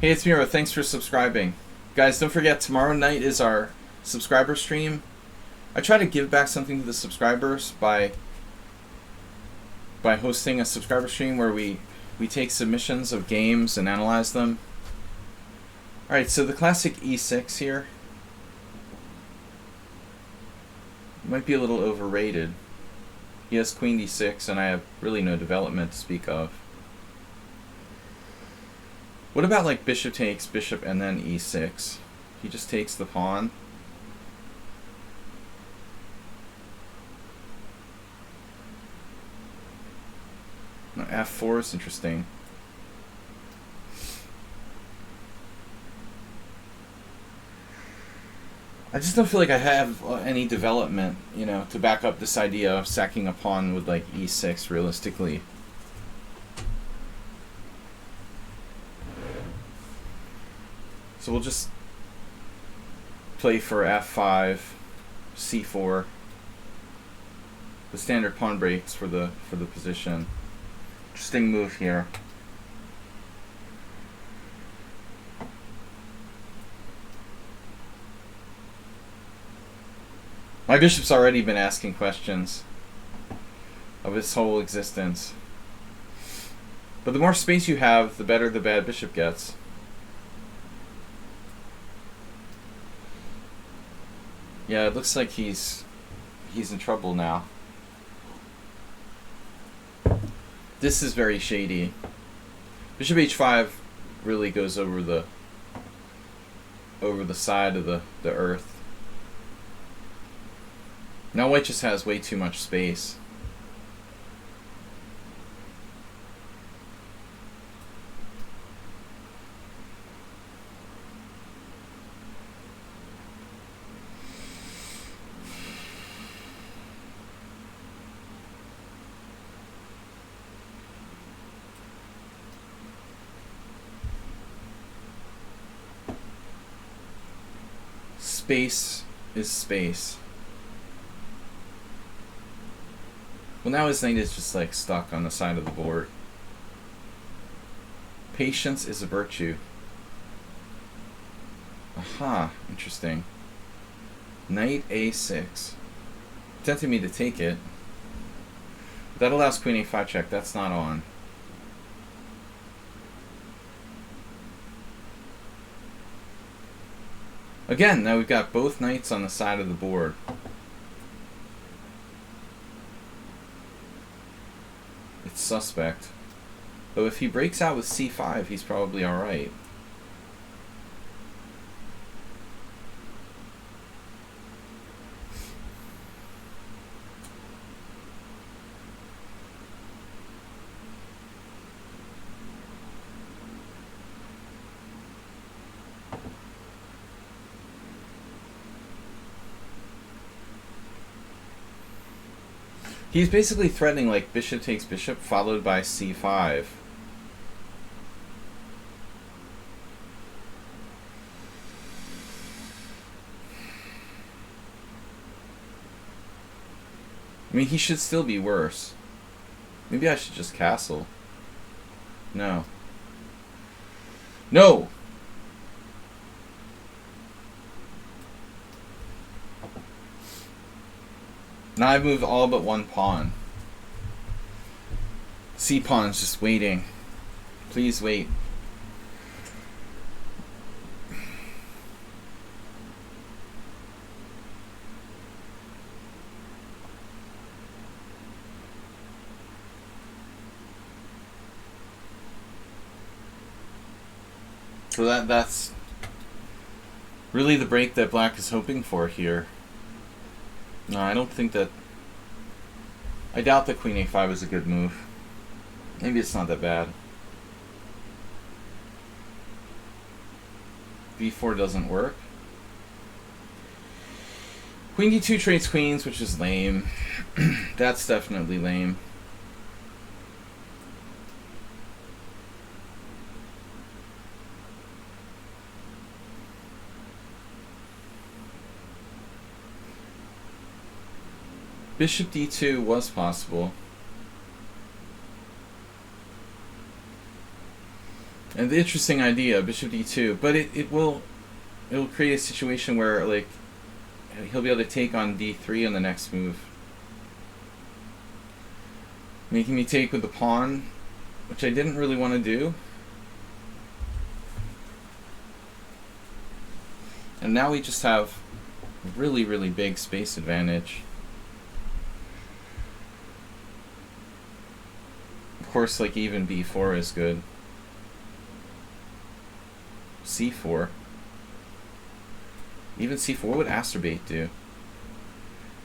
Hey, it's Miro. Thanks for subscribing. Guys, don't forget, tomorrow night is our subscriber stream. I try to give back something to the subscribers by hosting a subscriber stream where we take submissions of games and analyze them. Alright, so the classic e6 here might be a little overrated. He has queen d6 and I have really no development to speak of. What about like bishop takes bishop and then e6? He just takes the pawn. No, f4 is interesting. I just don't feel like I have any development, you know, to back up this idea of sacking a pawn with like e6 realistically. So we'll just play for f5, c4. The standard pawn breaks for the position. Interesting move here. My bishop's already been asking questions of his whole existence. But the more space you have, the better the bad bishop gets. Yeah, it looks like he's in trouble now. This is very shady. Bishop h5 really goes over the side of the earth. Now white just has way too much space. Space is space. Well, now his knight is just like stuck on the side of the board. Patience is a virtue. Aha, interesting. Knight a6. Tempting me to take it. That allows queen a5 check. That's not on. Again, now we've got both knights on the side of the board. It's suspect. Though if he breaks out with c5, he's probably alright. He's basically threatening like bishop takes bishop followed by c5. I mean, he should still be worse. Maybe I should just castle. No. No! Now I've moved all but one pawn. C pawn's just waiting. Please wait. So that's really the break that black is hoping for here. No, I don't think that... I doubt that queen a5 is a good move. Maybe it's not that bad. b4 doesn't work. Queen d2 trades queens, which is lame. That's definitely lame. Bishop d2 was possible. And the interesting idea, bishop d2, but it'll create a situation where like he'll be able to take on d3 on the next move. Making me take with the pawn, which I didn't really want to do. And now we just have a really, really big space advantage. Of course, like even b4 is good. c4. Even c4, what would Asterbait do?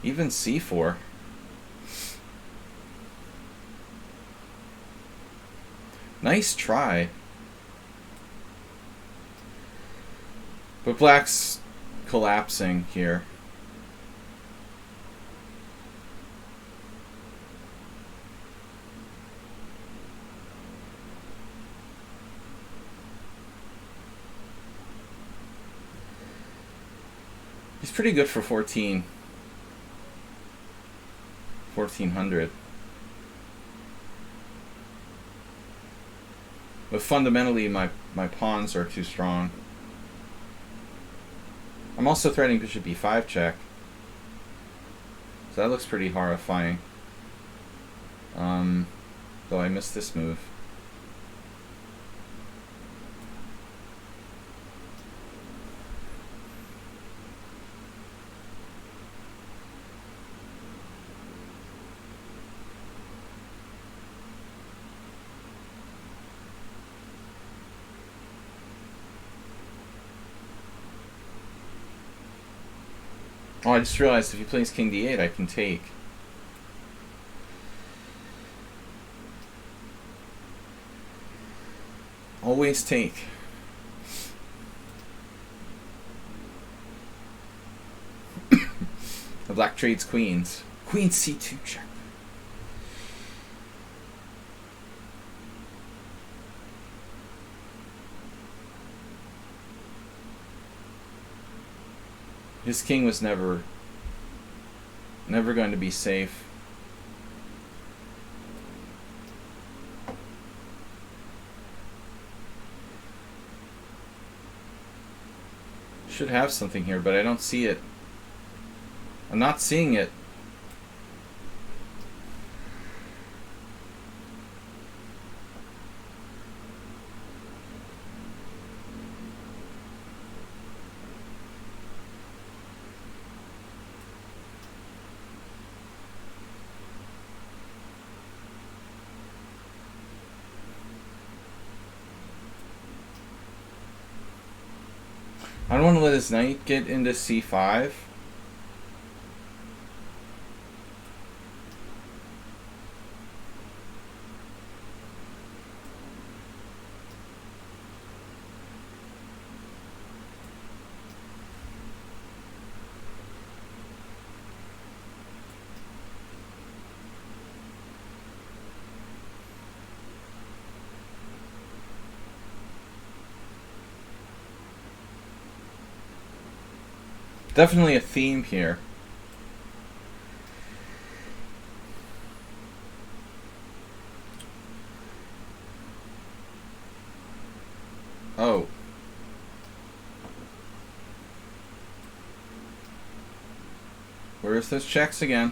Even c4. Nice try. But black's collapsing here. He's pretty good for 1400. But fundamentally, my pawns are too strong. I'm also threatening bishop b5 check. So that looks pretty horrifying. Though I missed this move. Oh, I just realized if he plays king d8, I can take. Always take. The black trades queens. Queen c2 check. His king was never going to be safe. Should have something here, but I don't see it. I'm not seeing it. I don't want to let his knight get into c5. Definitely a theme here. Oh. Where's those checks again?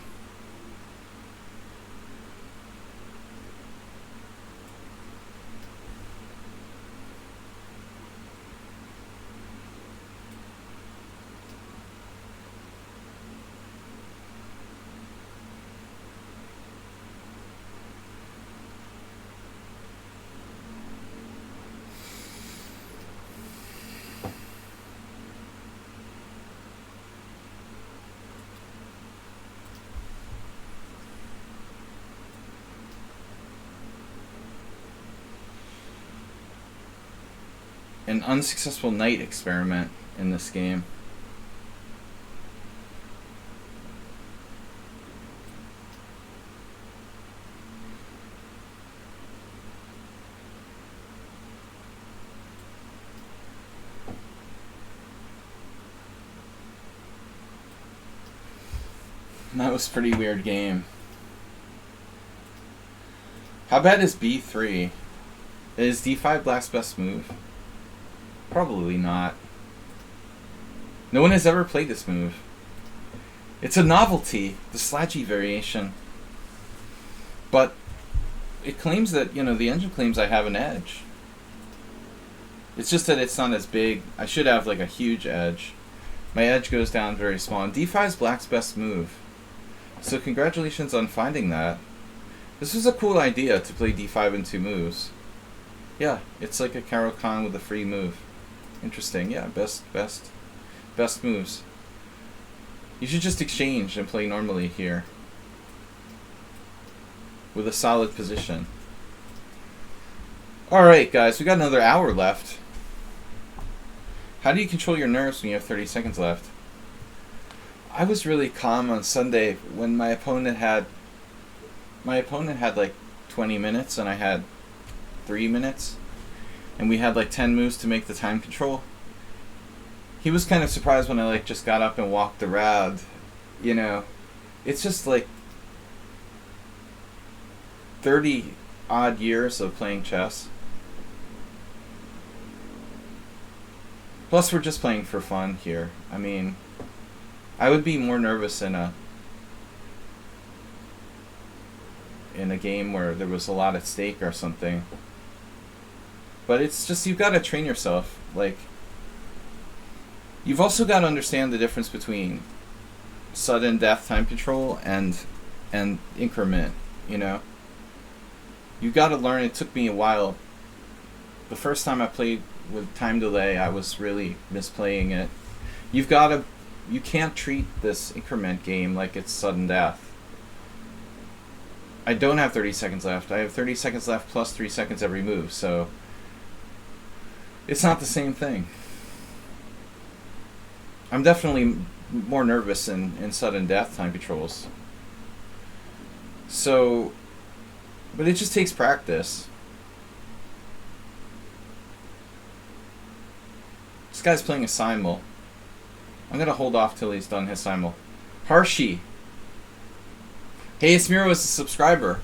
An unsuccessful knight experiment in this game. That was a pretty weird game. How bad is b3? Is d5 black's best move? Probably not. No one has ever played this move. It's a novelty, the Slaggy variation. But it claims that, the engine claims I have an edge. It's just that it's not as big. I should have like a huge edge. My edge goes down very small. And d5 is black's best move. So congratulations on finding that. This was a cool idea to play d5 in 2 moves. Yeah, it's like a Caro Kann with a free move. Interesting. Yeah, best moves. You should just exchange and play normally here with a solid position. Alright guys, we got another hour left. How do you control your nerves when you have 30 seconds left? I was really calm on Sunday when my opponent had like 20 minutes and I had 3 minutes. And we had like 10 moves to make the time control. He was kind of surprised when I like just got up and walked around. It's just like 30 odd years of playing chess. Plus we're just playing for fun here. I mean, I would be more nervous in a game where there was a lot at stake or something. But it's just, you've got to train yourself. Like, you've also got to understand the difference between sudden death time control and increment, You've got to learn. It took me a while. The first time I played with time delay, I was really misplaying it. You can't treat this increment game like it's sudden death. I don't have 30 seconds left. I have 30 seconds left plus 3 seconds every move, so it's not the same thing. I'm definitely more nervous in sudden death time controls. So, but it just takes practice. This guy's playing a simul. I'm going to hold off till he's done his simul. Harshi. Hey, it's Miro as a subscriber.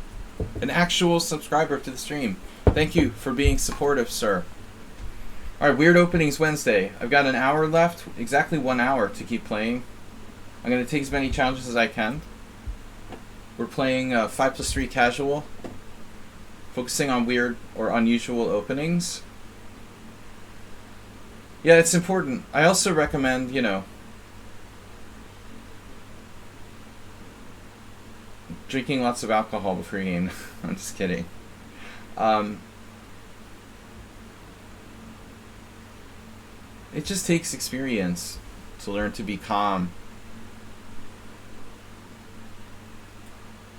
An actual subscriber to the stream. Thank you for being supportive, sir. Alright, Weird Openings Wednesday. I've got an hour left. Exactly 1 hour to keep playing. I'm going to take as many challenges as I can. We're playing 5+3 casual. Focusing on weird or unusual openings. Yeah, it's important. I also recommend, drinking lots of alcohol before your game. I'm just kidding. It just takes experience to learn to be calm.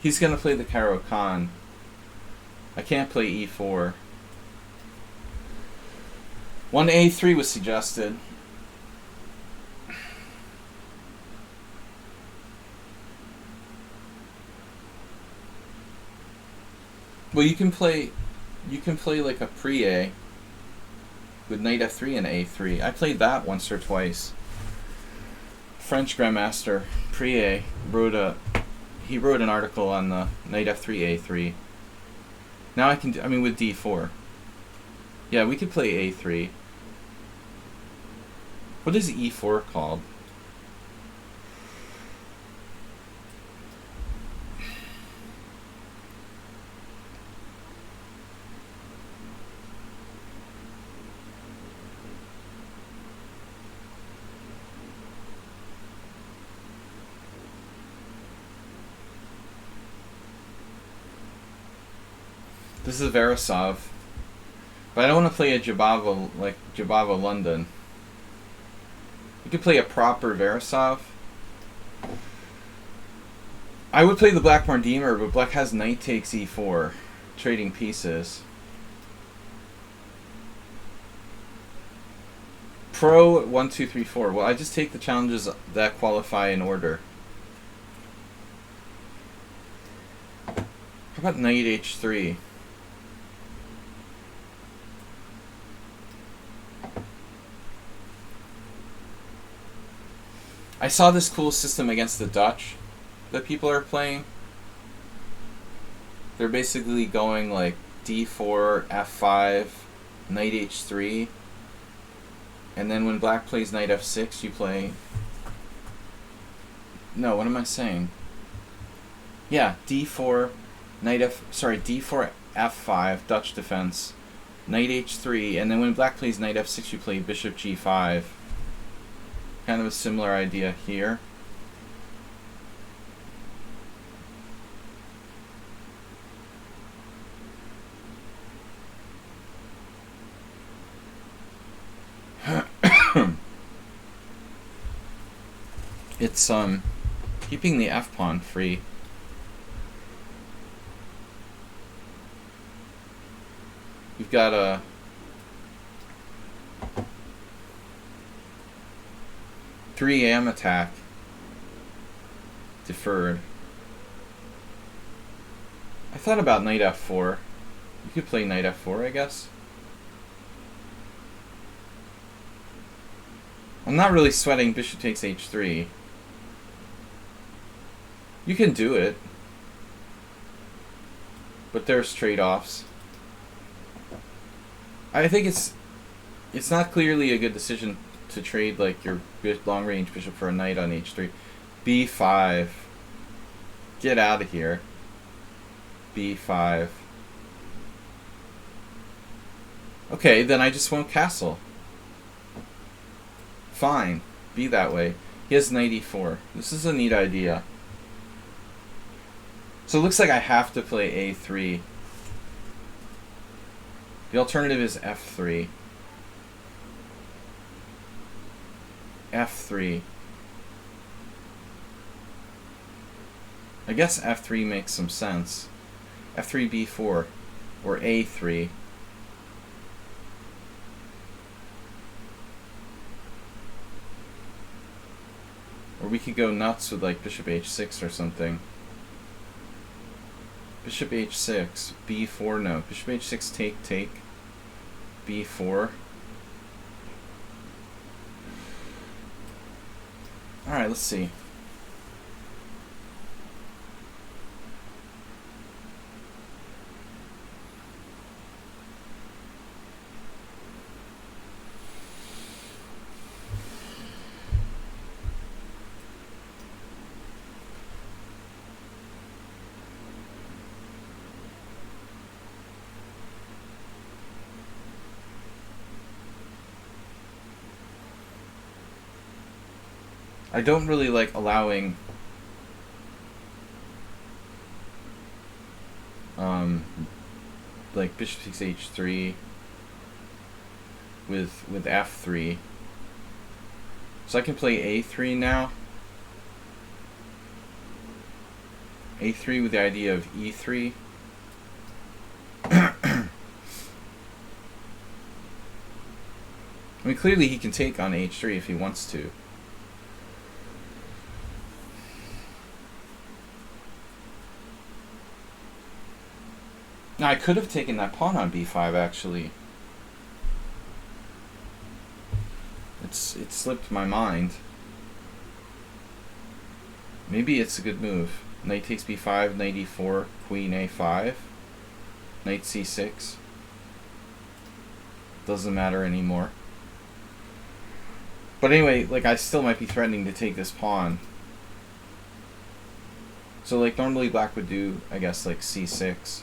He's gonna play the Caro-Kann. I can't play e4. 1a3 was suggested. Well, you can play like a pre-A with knight f3 and a3. I played that once or twice. French grandmaster pre-A wrote an article on the knight f3 a3. Now I can do, I mean with d4. Yeah, we could play a3. What is e4 called? This is Verisov. But I don't want to play a Jabava, like Jabava London. You could play a proper Verisov. I would play the Black Mardimer, but Black has knight takes e4, trading pieces. Pro 1, 2, 3, 4. Well, I just take the challenges that qualify in order. How about knight h3? I saw this cool system against the Dutch that people are playing. They're basically going like d4, f5, knight h3, and then when black plays knight f6, you play... No, what am I saying? Yeah, d4, d4, f5, Dutch defense, knight h3, and then when black plays knight f6, you play bishop g5. Kind of a similar idea here. It's keeping the f pawn free. We've got a 3 a.m. attack deferred. I thought about knight f4. You could play knight f4, I guess. I'm not really sweating bishop takes h3. You can do it, but there's trade-offs. I think it's not clearly a good decision to trade like your long-range bishop for a knight on h3. b5. Get out of here. b5. Okay, then I just won't castle. Fine. Be that way. He has knight e4. This is a neat idea. So it looks like I have to play a3. The alternative is f3. f3. I guess f3 makes some sense. f3, b4, or a3. Or we could go nuts with like bishop h6 or something. Bishop h6, b4, no. Bishop h6, take, b4. Alright, let's see. I don't really like allowing like bishop takes h3 with f3. So I can play a3 now. a3 with the idea of e3. I mean, clearly he can take on h3 if he wants to. Now, I could have taken that pawn on b5, actually. It slipped my mind. Maybe it's a good move. Knight takes b5, knight e4, queen a5, knight c6. Doesn't matter anymore. But anyway, like, I still might be threatening to take this pawn. So, like, normally black would do, I guess, like c6.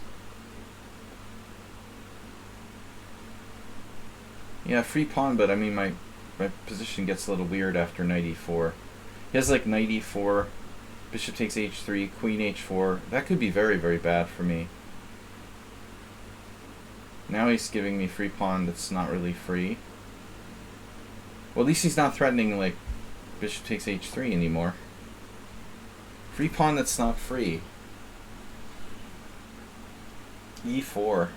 Yeah, free pawn, but I mean, my position gets a little weird after knight e4. He has, like, knight e4, bishop takes h3, queen h4. That could be very, very bad for me. Now he's giving me free pawn that's not really free. Well, at least he's not threatening, like, bishop takes h3 anymore. Free pawn that's not free. e4.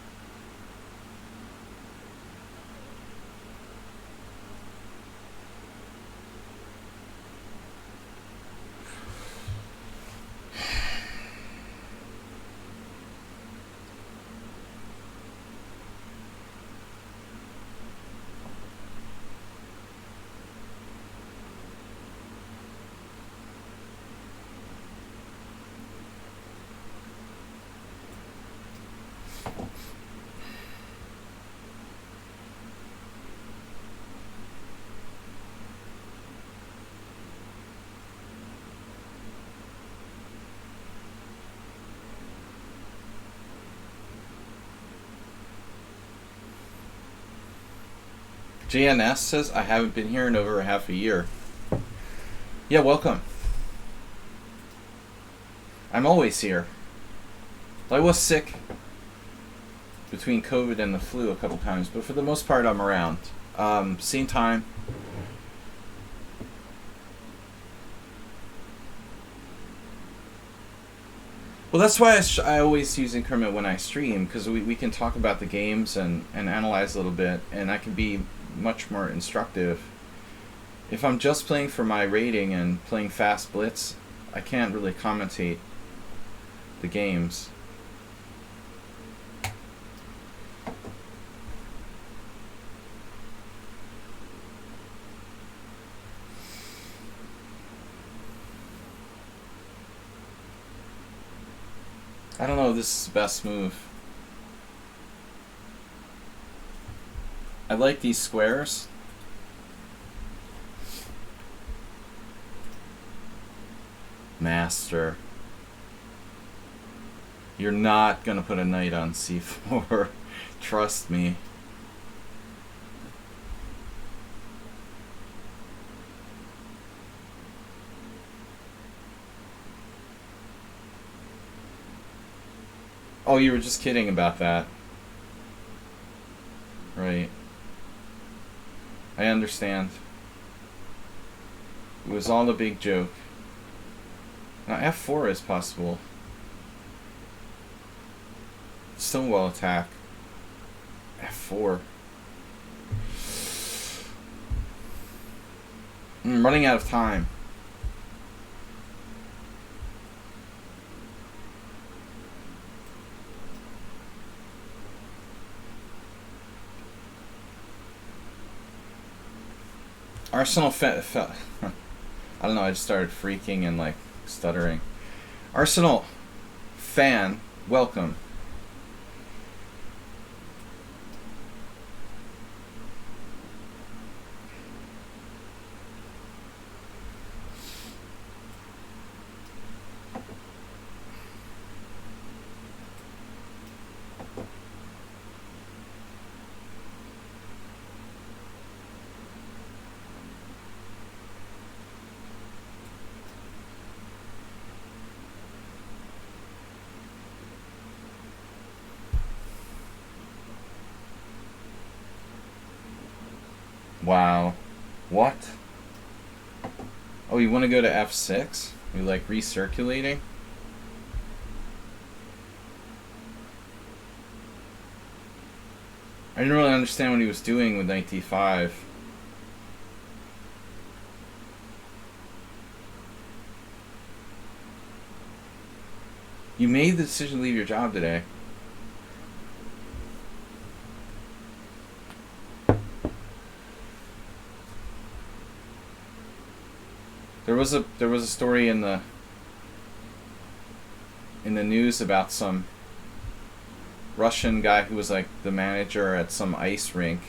JNS says, I haven't been here in over half a year. Yeah, welcome. I'm always here. I was sick between COVID and the flu a couple times, but for the most part, I'm around. Same time. Well, that's why I always use increment when I stream, because we can talk about the games and analyze a little bit, and I can be much more instructive. If I'm just playing for my rating and playing fast blitz, I can't really commentate the games. I don't know if this is the best move. I like these squares. Master. You're not gonna put a knight on c4. Trust me. Oh, you were just kidding about that. Right. I understand. It was all a big joke. Now f4 is possible. Stonewall attack. f4. I'm running out of time. Arsenal I don't know, I just started freaking and like stuttering. Arsenal fan, welcome. Wow. What? Oh, you want to go to f6? You like recirculating? I didn't really understand what he was doing with knight d5. You made the decision to leave your job today. There was a story in the news about some Russian guy who was like the manager at some ice rink.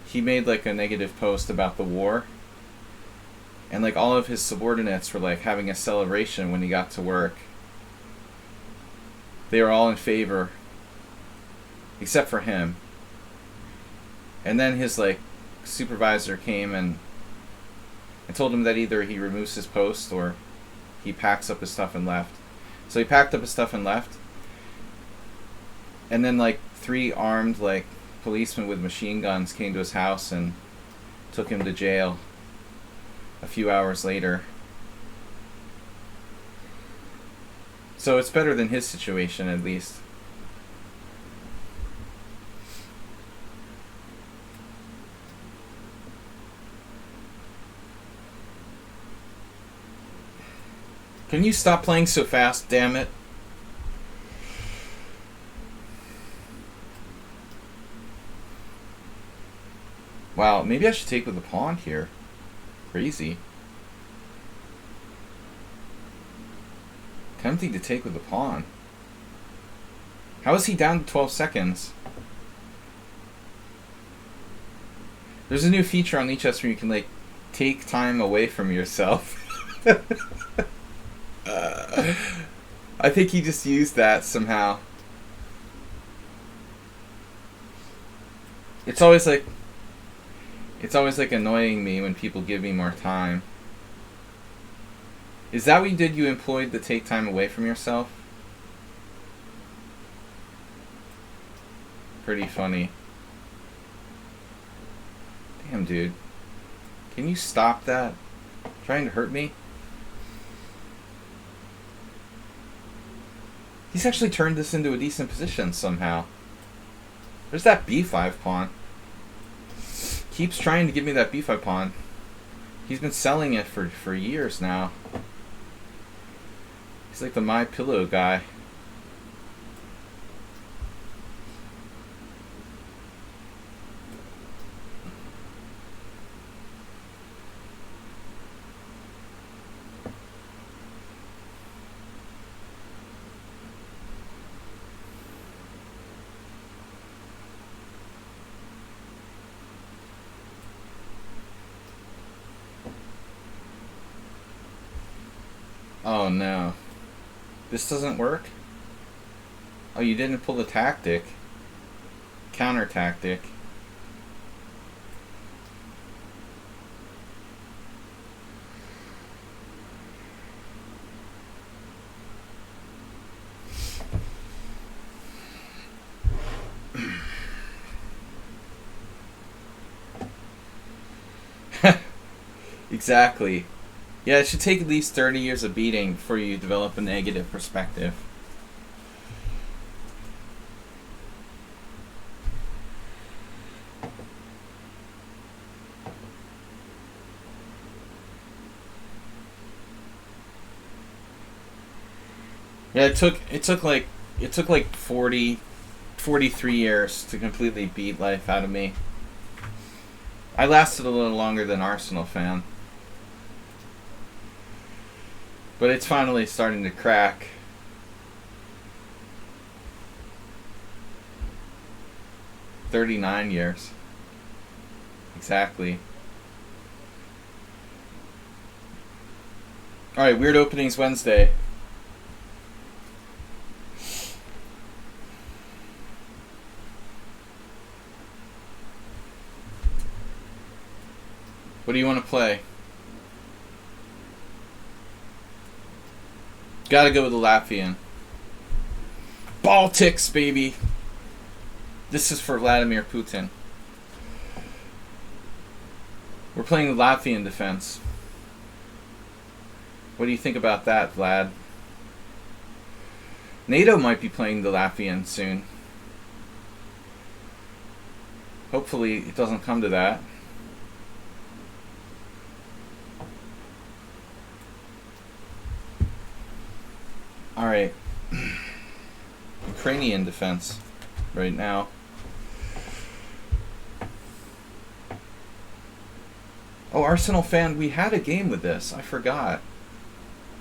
He made like a negative post about the war, and like all of his subordinates were like having a celebration when he got to work. They were all in favor except for him. And then his like supervisor came and told him that either he removes his post or he packs up his stuff and left. So he packed up his stuff and left. And then like 3 armed like policemen with machine guns came to his house and took him to jail a few hours later. So it's better than his situation, at least. Can you stop playing so fast, damn it? Wow, maybe I should take with the pawn here. Crazy. Tempting to take with the pawn. How is he down to 12 seconds? There's a new feature on lichess where you can like take time away from yourself. I think he just used that somehow. It's always like annoying me when people give me more time. Is that what you did? You employed the take time away from yourself? Pretty funny. Damn, dude. Can you stop that? Trying to hurt me? He's actually turned this into a decent position somehow. There's that b5 pawn. Keeps trying to give me that b5 pawn. He's been selling it for years now. He's like the My Pillow guy. Oh no. This doesn't work? Oh, you didn't pull the tactic. Counter tactic. Exactly. Yeah, it should take at least 30 years of beating before you develop a negative perspective. Yeah, it took like 43 years to completely beat life out of me. I lasted a little longer than Arsenal fan. But it's finally starting to crack. "39 years. Exactly. Alright, Weird Openings Wednesday. What do you want to play? Gotta go with the Latvian. Baltics, baby! This is for Vladimir Putin. We're playing the Latvian Defense. What do you think about that, Vlad? NATO might be playing the Latvian soon. Hopefully it doesn't come to that. Alright. Ukrainian Defense right now. Oh, Arsenal fan, we had a game with this. I forgot.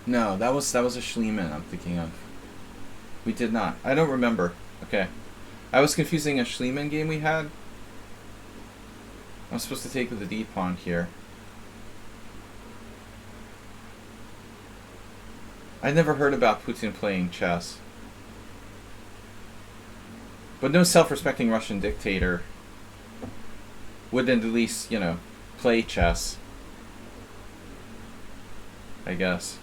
No, that was a Schliemann I'm thinking of. We did not. I don't remember. Okay. I was confusing a Schliemann game we had. I'm supposed to take with the D pawn here. I'd never heard about Putin playing chess. But no self-respecting Russian dictator wouldn't at least, you know, play chess. I guess.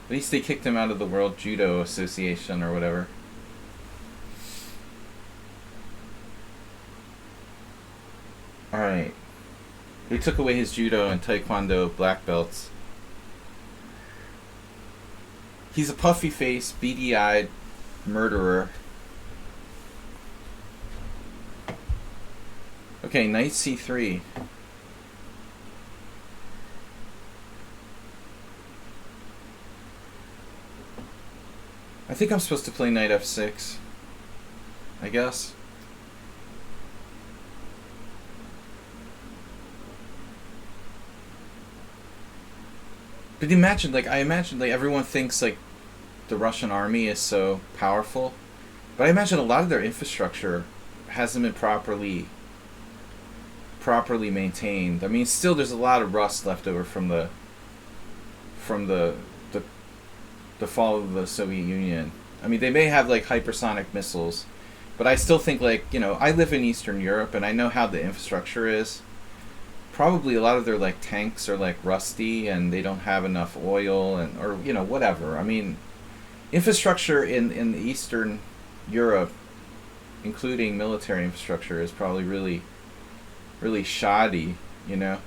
At least they kicked him out of the World Judo Association or whatever. Alright. They took away his judo and taekwondo black belts. He's a puffy-faced, beady-eyed murderer. Okay, knight c3. I think I'm supposed to play knight f6. I guess. But imagine, like, I imagine, like, everyone thinks, like, the Russian army is so powerful. But I imagine a lot of their infrastructure hasn't been properly maintained. I mean, still there's a lot of rust left over from the fall of the Soviet Union. I mean, they may have, like, hypersonic missiles, but I still think, like, you know, I live in Eastern Europe and I know how the infrastructure is. Probably a lot of their, like, tanks are, like, rusty and they don't have enough oil and, or, you know, whatever. I mean, infrastructure in Eastern Europe, including military infrastructure, is probably really, really shoddy, you know.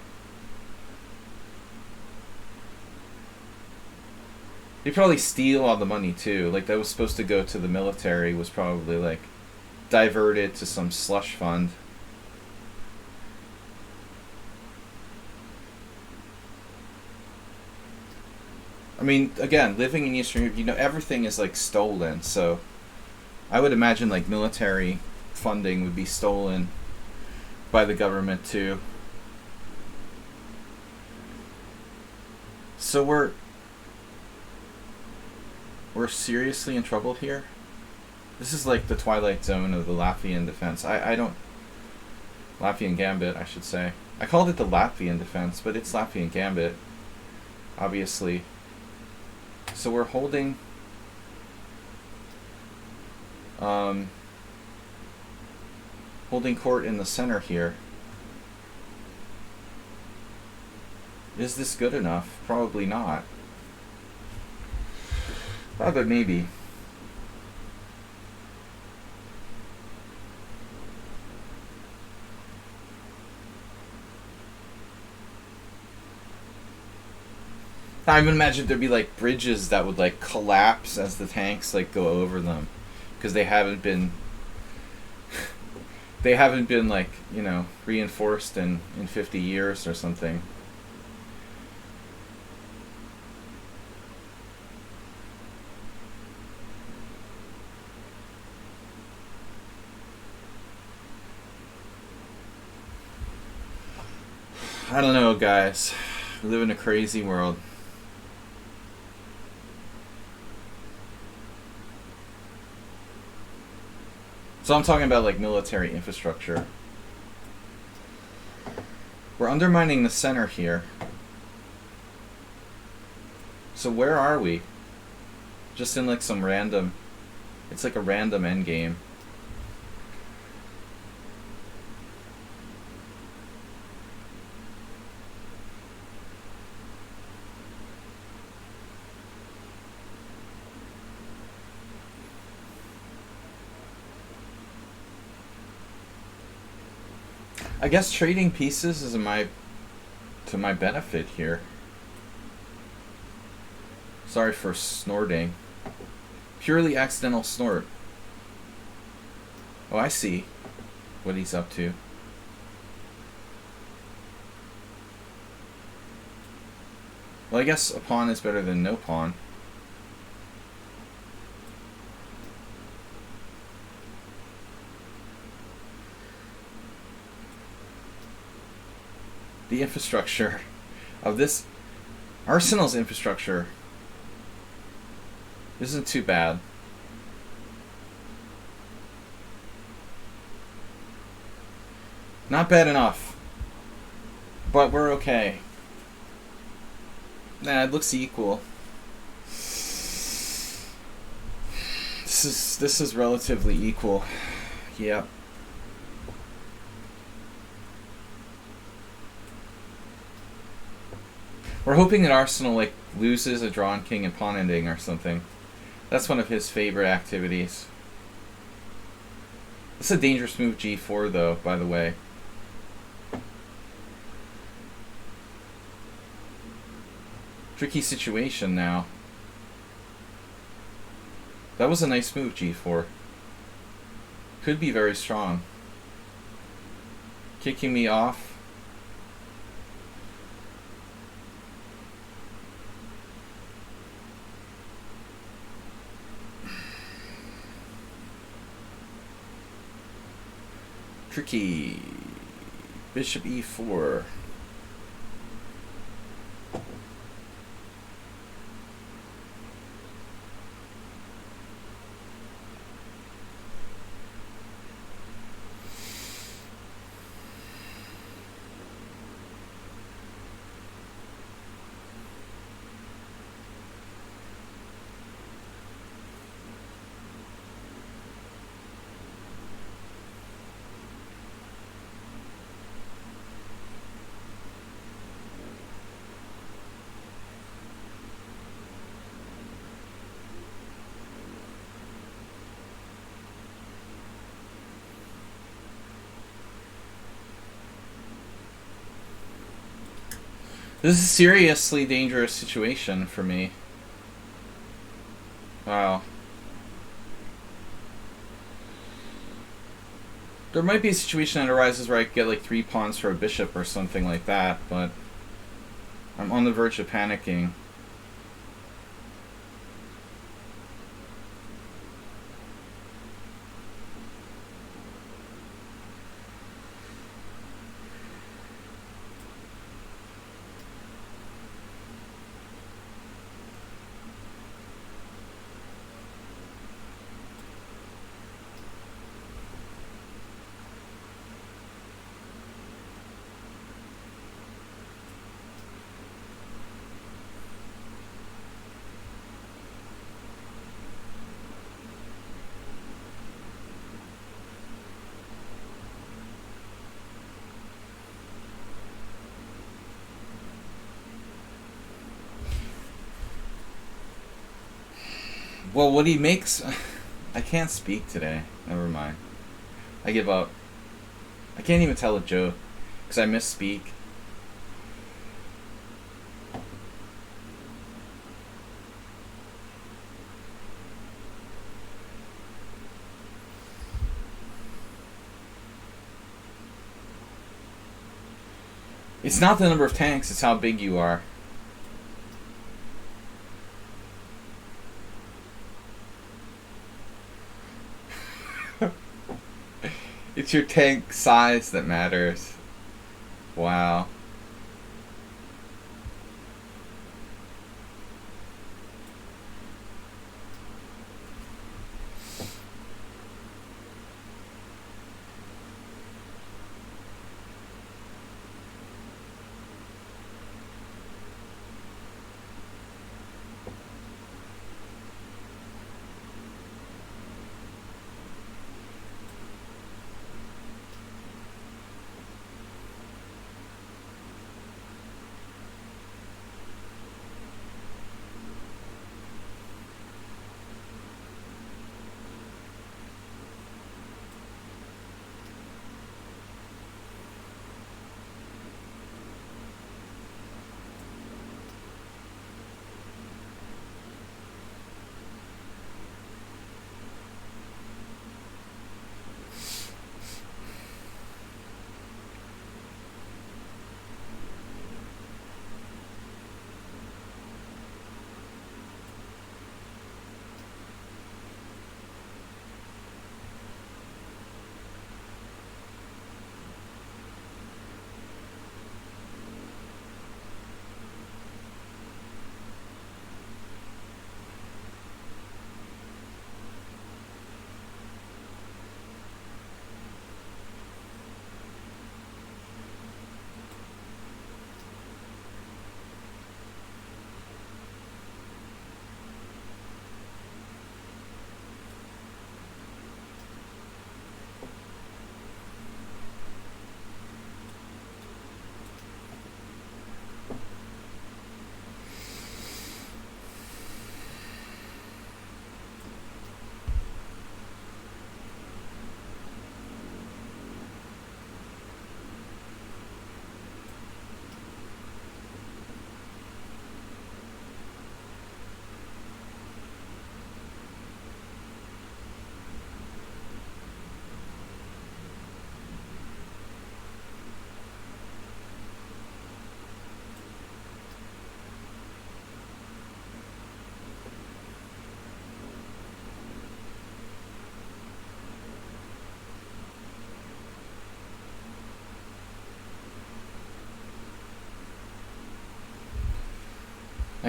They probably steal all the money too. Like, that was supposed to go to the military was probably, like, diverted to some slush fund. I mean, again, living in Eastern Europe, you know, everything is, like, stolen. So I would imagine, like, military funding would be stolen by the government too. So we're seriously in trouble here. This is like the twilight zone of the Latvian Defense. I don't... Latvian Gambit, I should say. I called it the Latvian Defense, but it's Latvian Gambit, obviously. So we're holding... holding court in the center here. Is this good enough? Probably not. But maybe. I would imagine there'd be, like, bridges that would, like, collapse as the tanks, like, go over them, because they haven't been like, you know, reinforced in 50 years or something. I don't know, guys. We live in a crazy world. So I'm talking about, like, military infrastructure. We're undermining the center here. So where are we? Just in, like, some random... It's like a random endgame. I guess trading pieces is to my benefit here. Sorry for snorting. Purely accidental snort. Oh, I see what he's up to. Well, I guess a pawn is better than no pawn. The infrastructure of this Arsenal's infrastructure isn't too bad. Not bad enough, but we're okay. Nah, it looks equal. This is relatively equal. Yeah. We're hoping that Arsenal like loses a drawn king and pawn ending or something. That's one of his favorite activities. It's a dangerous move, g4 though, by the way. Tricky situation now. That was a nice move, g4. Could be very strong. Kicking me off. Tricky. Bishop e4. This is a seriously dangerous situation for me. Wow. There might be a situation that arises where I get like 3 pawns for a bishop or something like that, but I'm on the verge of panicking. Well, what he makes... I can't speak today. Never mind. I give up. I can't even tell a joke because I misspeak. It's not the number of tanks, it's how big you are. It's your tank size that matters. Wow.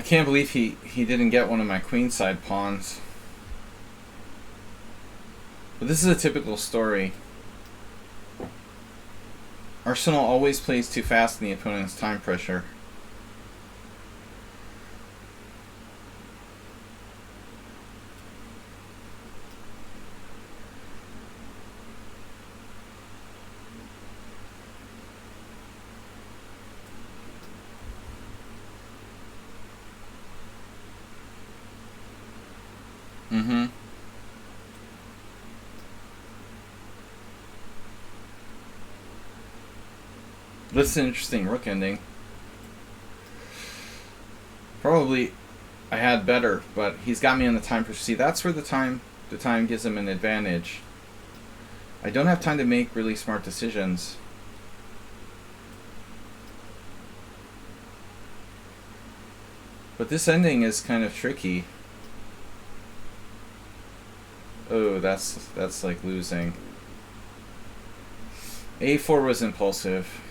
I can't believe he didn't get one of my queenside pawns. But this is a typical story. Arsenal always plays too fast in the opponent's time pressure. This is an interesting rook ending. Probably I had better, but he's got me on the time pressure. See, that's where the time gives him an advantage. I don't have time to make really smart decisions. But this ending is kind of tricky. Oh, that's like losing. A4 was impulsive.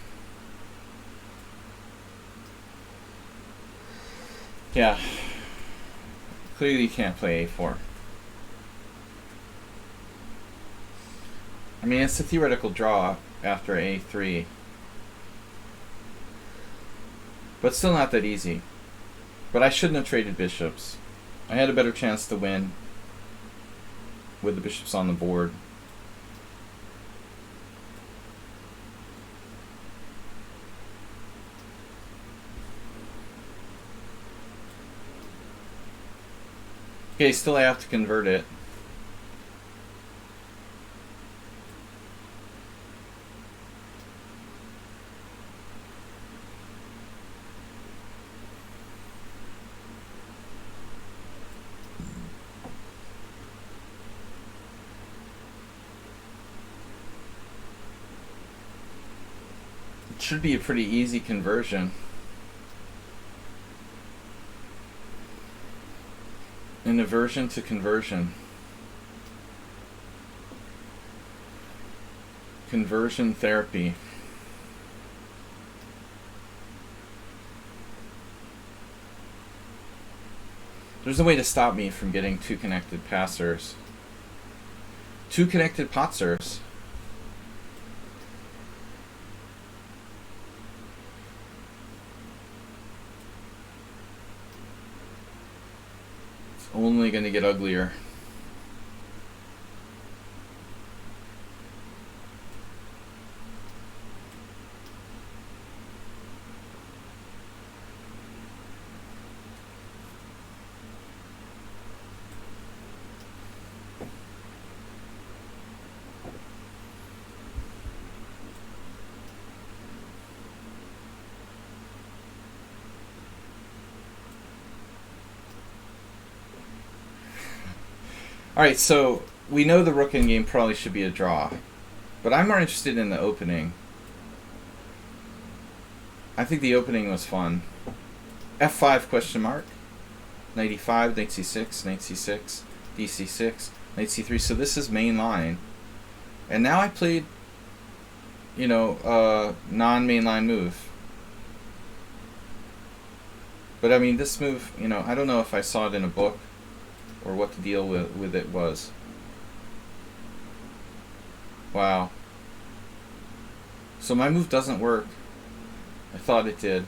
Yeah. Clearly you can't play A4. I mean, it's a theoretical draw after A3. But still not that easy. But I shouldn't have traded bishops. I had a better chance to win with the bishops on the board. Okay, still I have to convert it. It should be a pretty easy conversion. An aversion to conversion. Conversion therapy. There's a way to stop me from getting two connected passers. Two connected potsers. Only going to get uglier. Alright, so we know the rook endgame probably should be a draw, but I'm more interested in the opening. I think the opening was fun. F5 question mark. Knight e5, knight c6, knight c6, dc6, knight c3. So this is main line. And now I played, you know, a non-mainline move. But I mean, this move, you know, I don't know if I saw it in a book or what the deal with it was. Wow. So my move doesn't work. I thought it did.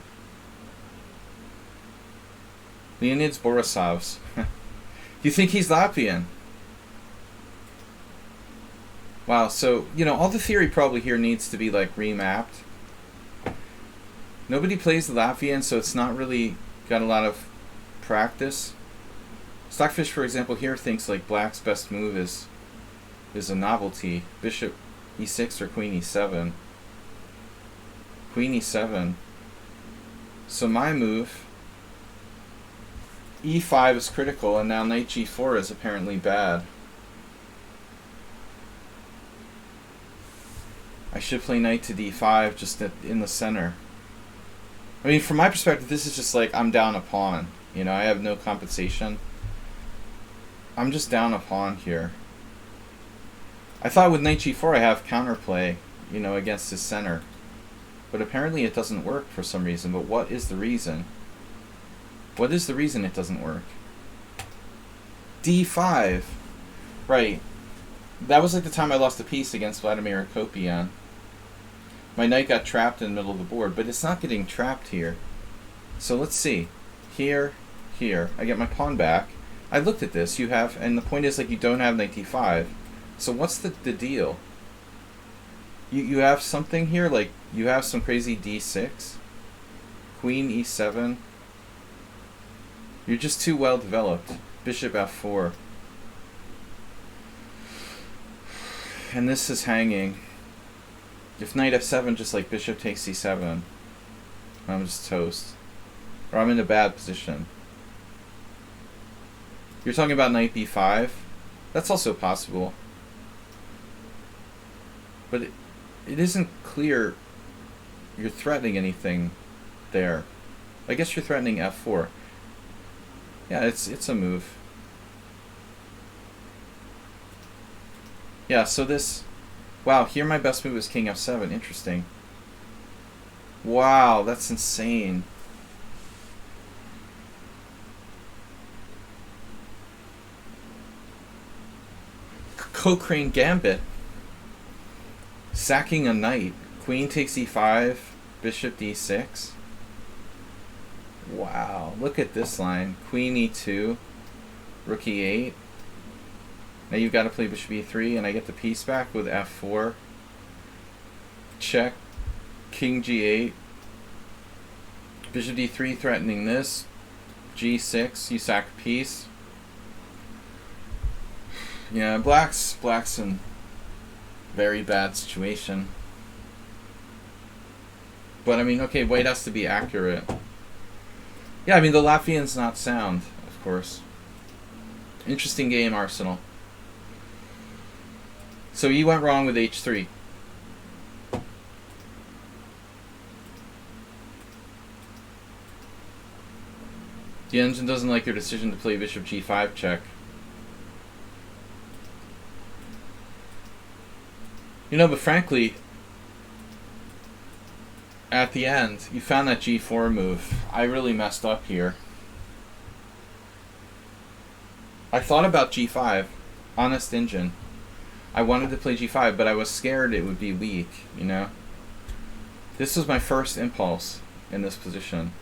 Leonidas Borisov's. Do you think he's Latvian? Wow, so, you know, all the theory probably here needs to be, like, remapped. Nobody plays the Latvian, so it's not really got a lot of practice. Stockfish, for example, here thinks like black's best move is a novelty. Bishop e6 or queen e7. Queen e7. So my move, e5 is critical, and now knight g4 is apparently bad. I should play knight to d5 just in the center. I mean, from my perspective, this is just like I'm down a pawn. You know, I have no compensation. I'm just down a pawn here. I thought with knight g4 I have counterplay, you know, against his center. But apparently it doesn't work for some reason. But what is the reason? What is the reason it doesn't work? D5. Right. That was like the time I lost a piece against Vladimir Kopian. My knight got trapped in the middle of the board, but it's not getting trapped here. So let's see. Here, here. I get my pawn back. I looked at this. You have, and the point is, like, you don't have knight d5. So what's the deal? You have something here, like, you have some crazy d6. Queen e7. You're just too well developed. Bishop f4. And this is hanging. If knight f7, just like bishop takes c7, I'm just toast. Or I'm in a bad position. You're talking about knight b5? That's also possible. But it isn't clear you're threatening anything there. I guess you're threatening f4. Yeah, it's a move. Yeah, so this... Wow, here my best move is king f7. Interesting. Wow, that's insane. Cochrane Gambit. Sacking a knight. Queen takes e5, bishop d6. Wow, look at this line. Queen e2, rook e8. Now you've got to play bishop e3, and I get the piece back with f4. Check. King g8. Bishop d3 threatening this. g6, you sack a piece. Yeah, black's in very bad situation. But I mean, okay, white has to be accurate. Yeah, I mean, the Latvian's not sound, of course. Interesting game, Arsenal. So you went wrong with h3. The engine doesn't like your decision to play bishop g5 check. You know, but frankly, at the end, you found that g4 move. I really messed up here. I thought about g5, honest engine. I wanted to play g5, but I was scared it would be weak, you know? This was my first impulse in this position.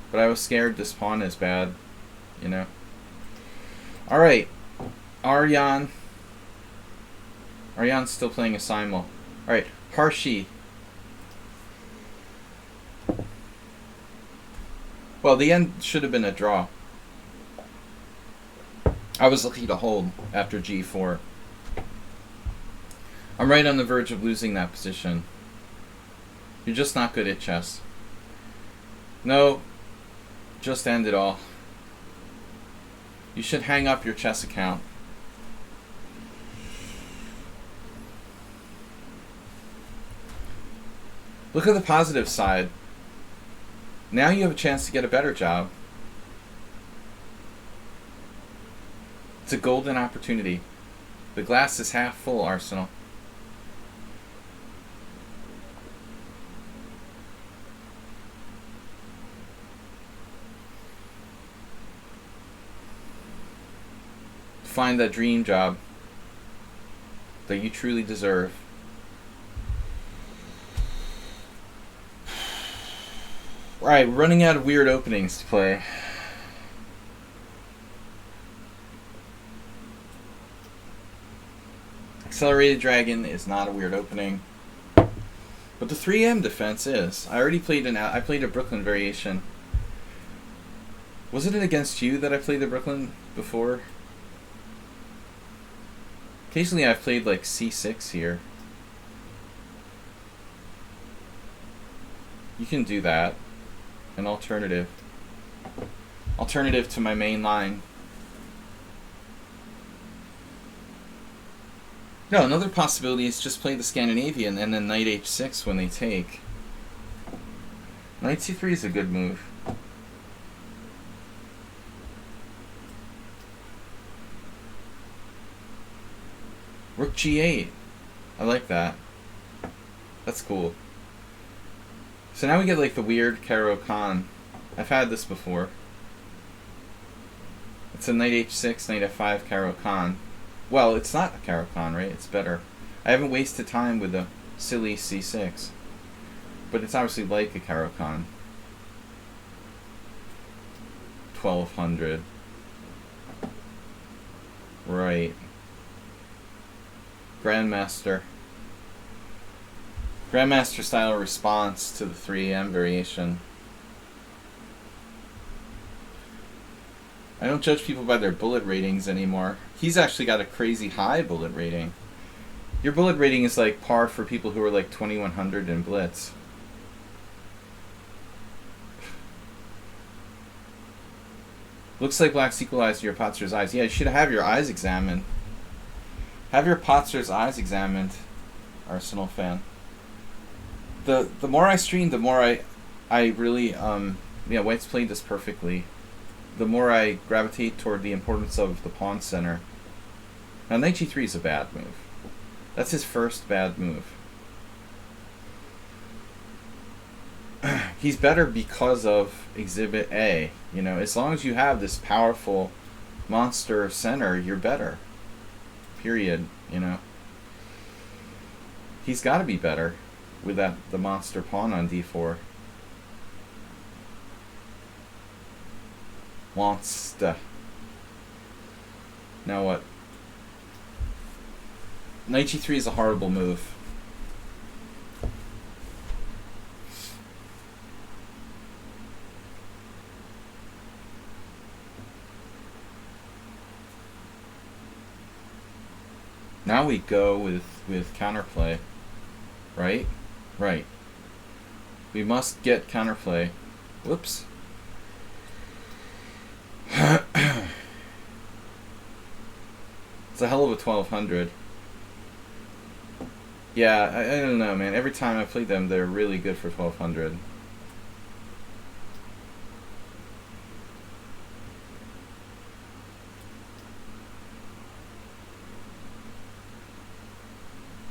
But I was scared this pawn is bad, you know? Alright, Aryan's still playing a simul. Alright, Paschall. Well, the end should have been a draw. I was lucky to hold after g4. I'm right on the verge of losing that position. You're just not good at chess. No, just end it all. You should hang up your chess account. Look at the positive side. Now you have a chance to get a better job. It's a golden opportunity. The glass is half full, Arsenal. Find that dream job that you truly deserve. Right, running out of weird openings to play. Accelerated Dragon is not a weird opening, but the 3M defense is. I already played I played a Brooklyn variation. Wasn't it against you that I played the Brooklyn before? Occasionally I've played like c6 here. You can do that. An alternative. Alternative to my main line. No, another possibility is just play the Scandinavian and then knight h6 when they take. Knight c3 is a good move. Rook g8. I like that. That's cool. So now we get like the weird Caro-Kann. I've had this before. It's a knight h6, knight f5, Caro-Kann. Well, it's not a Caro-Kann, right? It's better. I haven't wasted time with a silly c6. But it's obviously like a Caro-Kann. 1200. Right. Grandmaster. Grandmaster style response to the 3 AM variation. I don't judge people by their bullet ratings anymore. He's actually got a crazy high bullet rating. Your bullet rating is like par for people who are like 2100 in Blitz. Looks like black's equalized your Potzer's eyes. Yeah, you should have your eyes examined. Have your Potzer's eyes examined, Arsenal fan. The more I stream, the more I really yeah, White's played this perfectly. The more I gravitate toward the importance of the pawn center. Now, knight g3 is a bad move. That's his first bad move. He's better because of Exhibit A. You know, as long as you have this powerful monster center, you're better. Period. You know. He's got to be better with the monster pawn on d4. Monster. Now what? Knight g3 is a horrible move. Now we go with counterplay. Right? Right. We must get counterplay. Whoops. It's a hell of a 1200. Yeah, I don't know, man. Every time I play them, they're really good for 1200.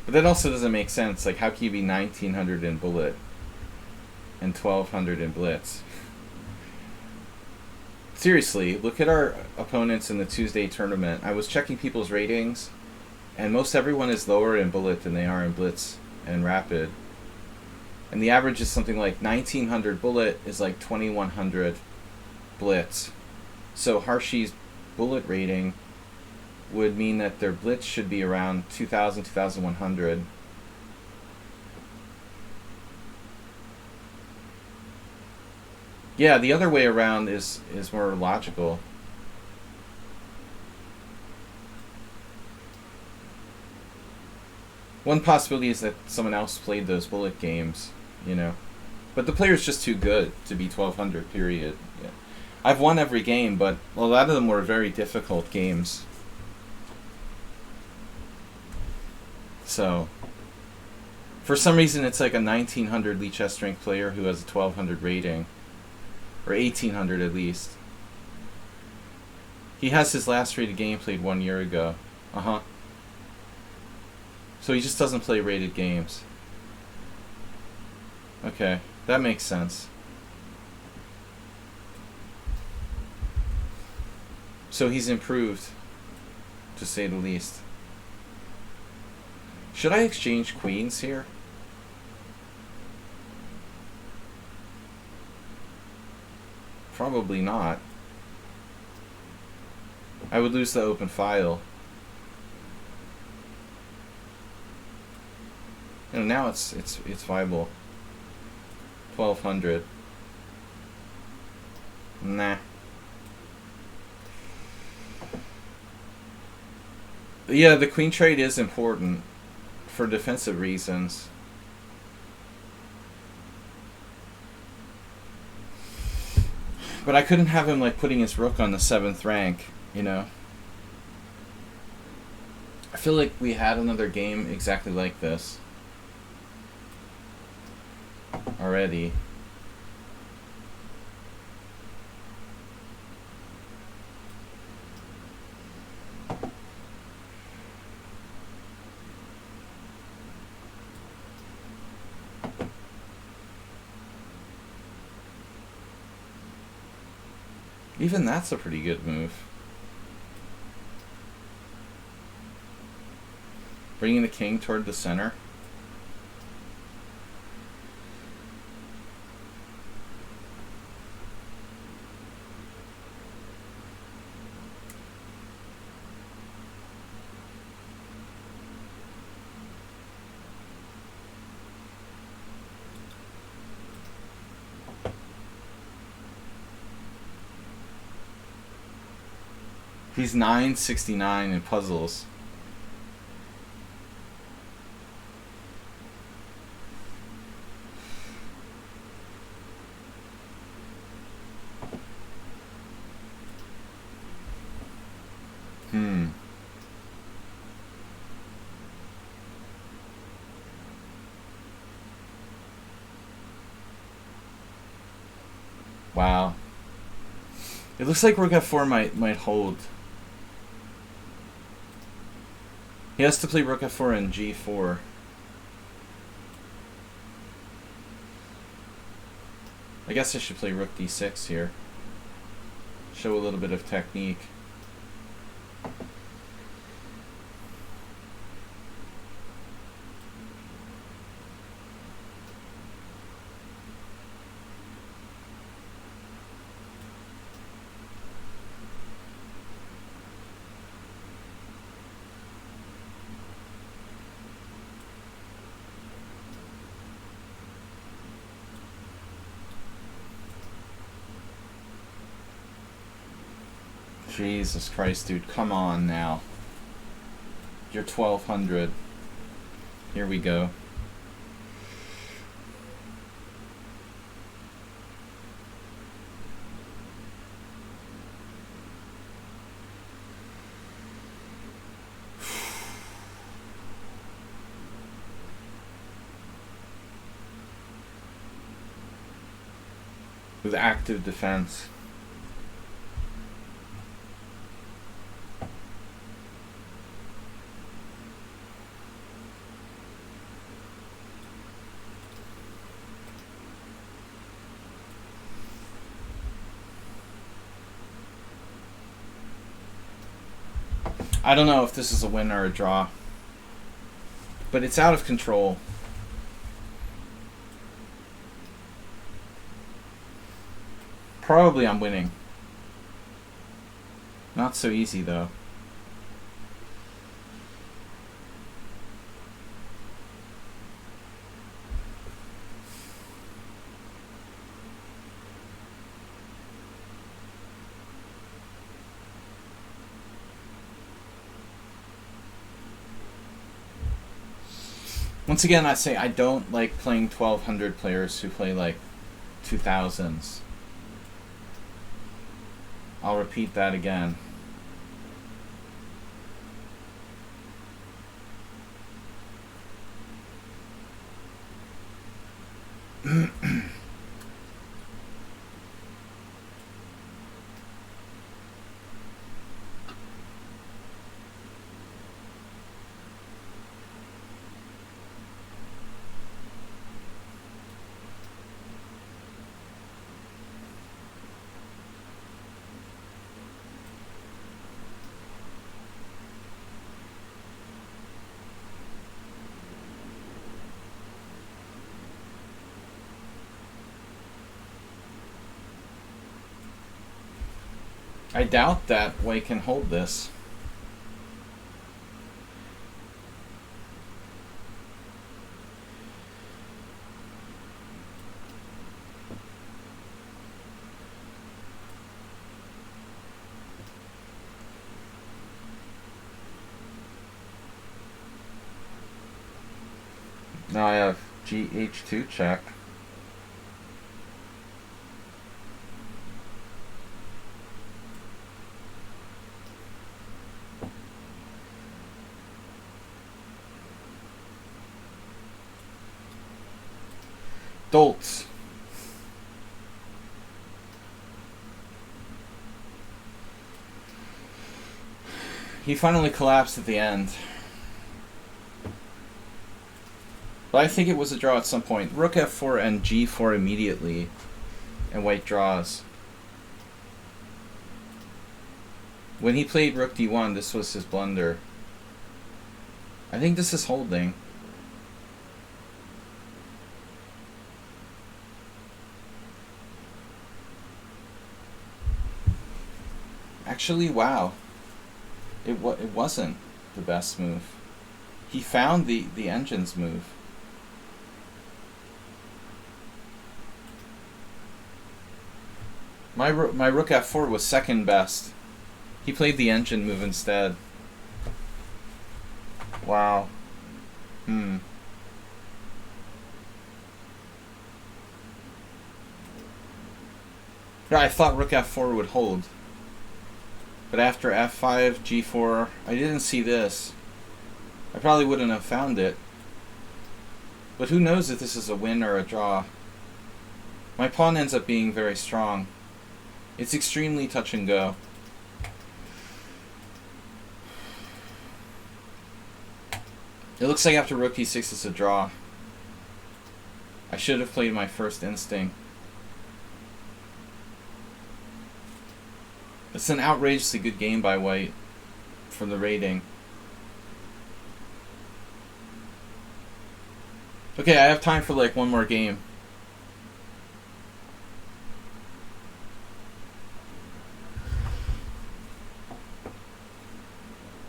But that also doesn't make sense. Like, how can you be 1900 in Bullet and 1200 in Blitz? Seriously, look at our opponents in the Tuesday tournament. I was checking people's ratings, and most everyone is lower in Bullet than they are in Blitz and Rapid. And the average is something like 1900 Bullet is like 2100 Blitz. So Harshi's Bullet rating would mean that their Blitz should be around 2000, 2100. Yeah, the other way around is more logical. One possibility is that someone else played those Bullet games, you know. But the player's just too good to be 1200, period. Yeah. I've won every game, but a lot of them were very difficult games. So, for some reason, it's like a 1900 lichess strength player who has a 1200 rating. Or 1800 at least. He has his last rated game played 1 year ago. Uh-huh. So he just doesn't play rated games. Okay, that makes sense. So he's improved, to say the least. Should I exchange queens here? Probably not. I would lose the open file. You know, now it's viable. 1200. Nah. Yeah, the queen trade is important for defensive reasons. But I couldn't have him like putting his rook on the 7th rank, you know. I feel like we had another game exactly like this already. Even that's a pretty good move. Bringing the king toward the center. He's 969 in puzzles. Wow. It looks like rook f4 might hold. He has to play rook f4 and g4. I guess I should play rook d6 here. Show a little bit of technique. Jesus Christ, dude, come on now. You're 1200. Here we go. With active defense. I don't know if this is a win or a draw, but it's out of control. Probably I'm winning. Not so easy though. Once again, I say I don't like playing 1200 players who play like 2000s. I'll repeat that again. I doubt that White can hold this. Now I have GH2 check. Dolts. He finally collapsed at the end. But I think it was a draw at some point. Rook f4 and g4 immediately, and White draws. When he played rook d1, this was his blunder. I think this is holding. Actually, wow. It wasn't the best move. He found the engine's move. My rook f4 was second best. He played the engine move instead. Wow. Yeah, I thought rook f4 would hold. But after f5, g4, I didn't see this. I probably wouldn't have found it. But who knows if this is a win or a draw. My pawn ends up being very strong. It's extremely touch and go. It looks like after rook e6 it's a draw. I should have played my first instinct. It's an outrageously good game by white for the rating. Okay, I have time for like one more game.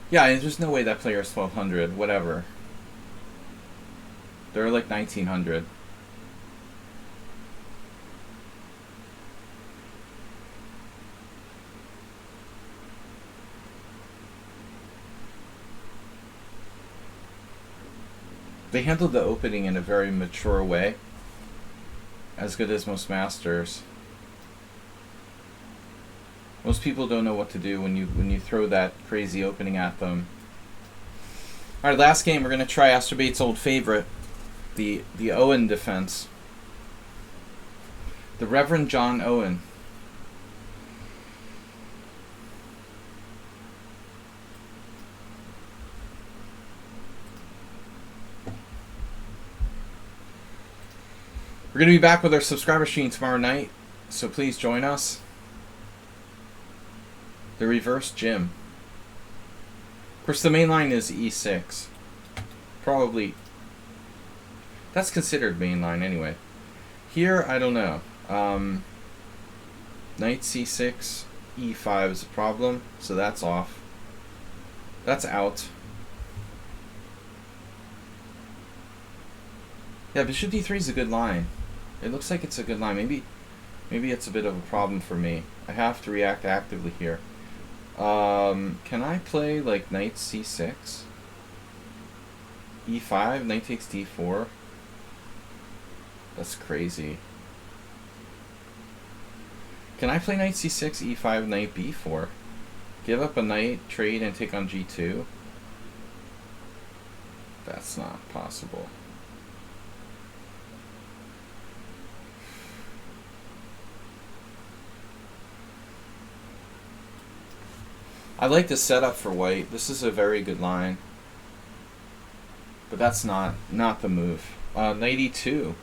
Yeah, there's no way that player is 1200, whatever. They're like 1900. They handled the opening in a very mature way. As good as most masters. Most people don't know what to do when you throw that crazy opening at them. Alright, last game we're gonna try Astrobait's old favorite, the Owen Defense. The Reverend John Owen. We're going to be back with our subscriber stream tomorrow night, so please join us. The reverse Jim. Of course, the main line is e6. Probably. That's considered main line anyway. Here, I don't know. Knight c6, e5 is a problem, so that's off. That's out. Yeah, bishop d3 is a good line. It looks like it's a good line. Maybe it's a bit of a problem for me. I have to react actively here. Can I play like knight c6? e5, knight takes d4? That's crazy. Can I play knight c6, e5, knight b4? Give up a knight, trade, and take on g2? That's not possible. I like this setup for white. This is a very good line. But that's not the move. Knight e2.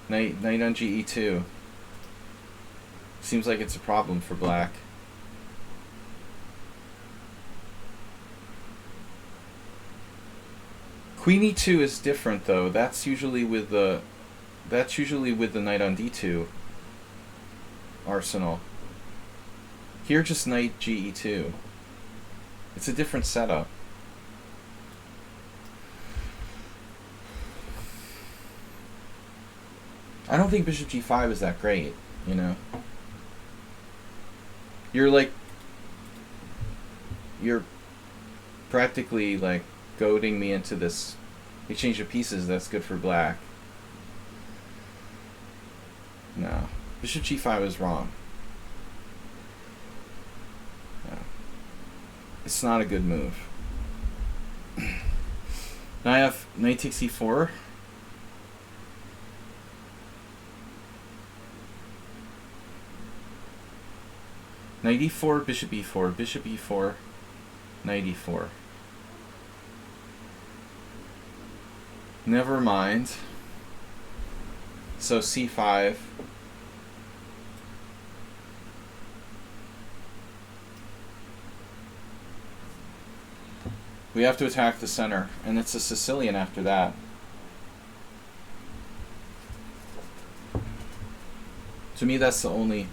Knight on ge2. Seems like it's a problem for black. Queen e2 is different though. That's usually with the knight on d2 arsenal. Here, just knight ge2. It's a different setup. I don't think bishop g5 is that great, you know. You're practically like goading me into this exchange of pieces that's good for black. No, bishop g5 is wrong. It's not a good move. Now I have knight takes e4. Knight e4, bishop e4, bishop e4, knight e4. Never mind. So c5. We have to attack the center, and it's a Sicilian after that. To me, that's the only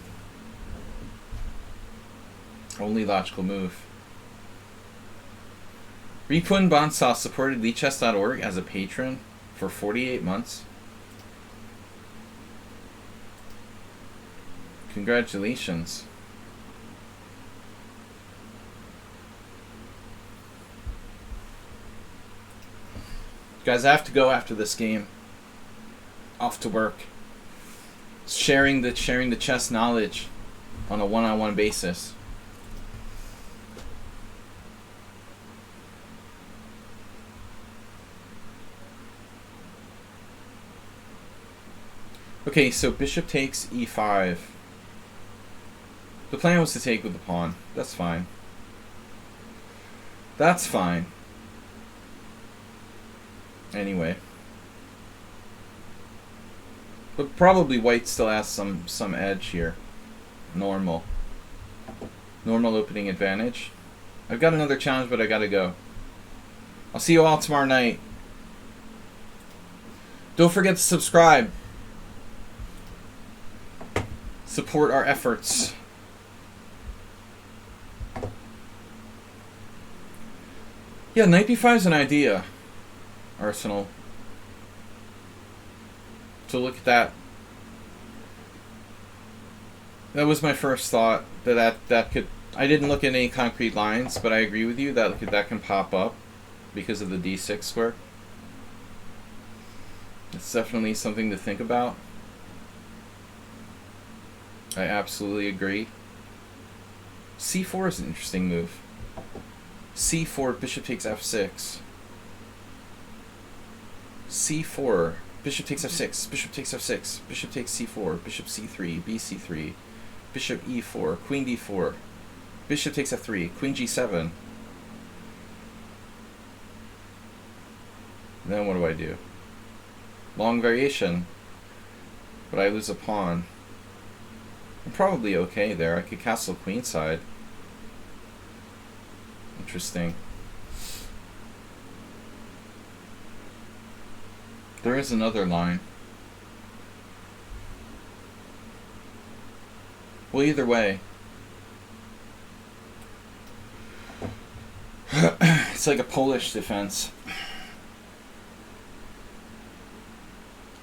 logical move. Ripun Bansal supported lichess.org as a patron for 48 months. Congratulations. Guys, I have to go after this game. Off to work. Sharing the chess knowledge on a one-on-one basis. Okay, so bishop takes e5. The plan was to take with the pawn. That's fine. That's fine. Anyway. But probably white still has some edge here. Normal. Normal opening advantage. I've got another challenge, but I gotta go. I'll see you all tomorrow night. Don't forget to subscribe. Support our efforts. Yeah, knight b5 is an idea, Arsenal. So look at that. That was my first thought. That could. I didn't look at any concrete lines, but I agree with you that that can pop up because of the d6 square. It's definitely something to think about. I absolutely agree. c4 is an interesting move. c4, bishop takes f6. c4, bishop takes f6, bishop takes f6, bishop takes c4, bishop c3, bc3, bishop e4, queen d4, bishop takes f3, queen g7. Then what do I do? Long variation, but I lose a pawn. I'm probably okay there. I could castle queenside. Interesting. There is another line. Well, either way. It's like a Polish defense.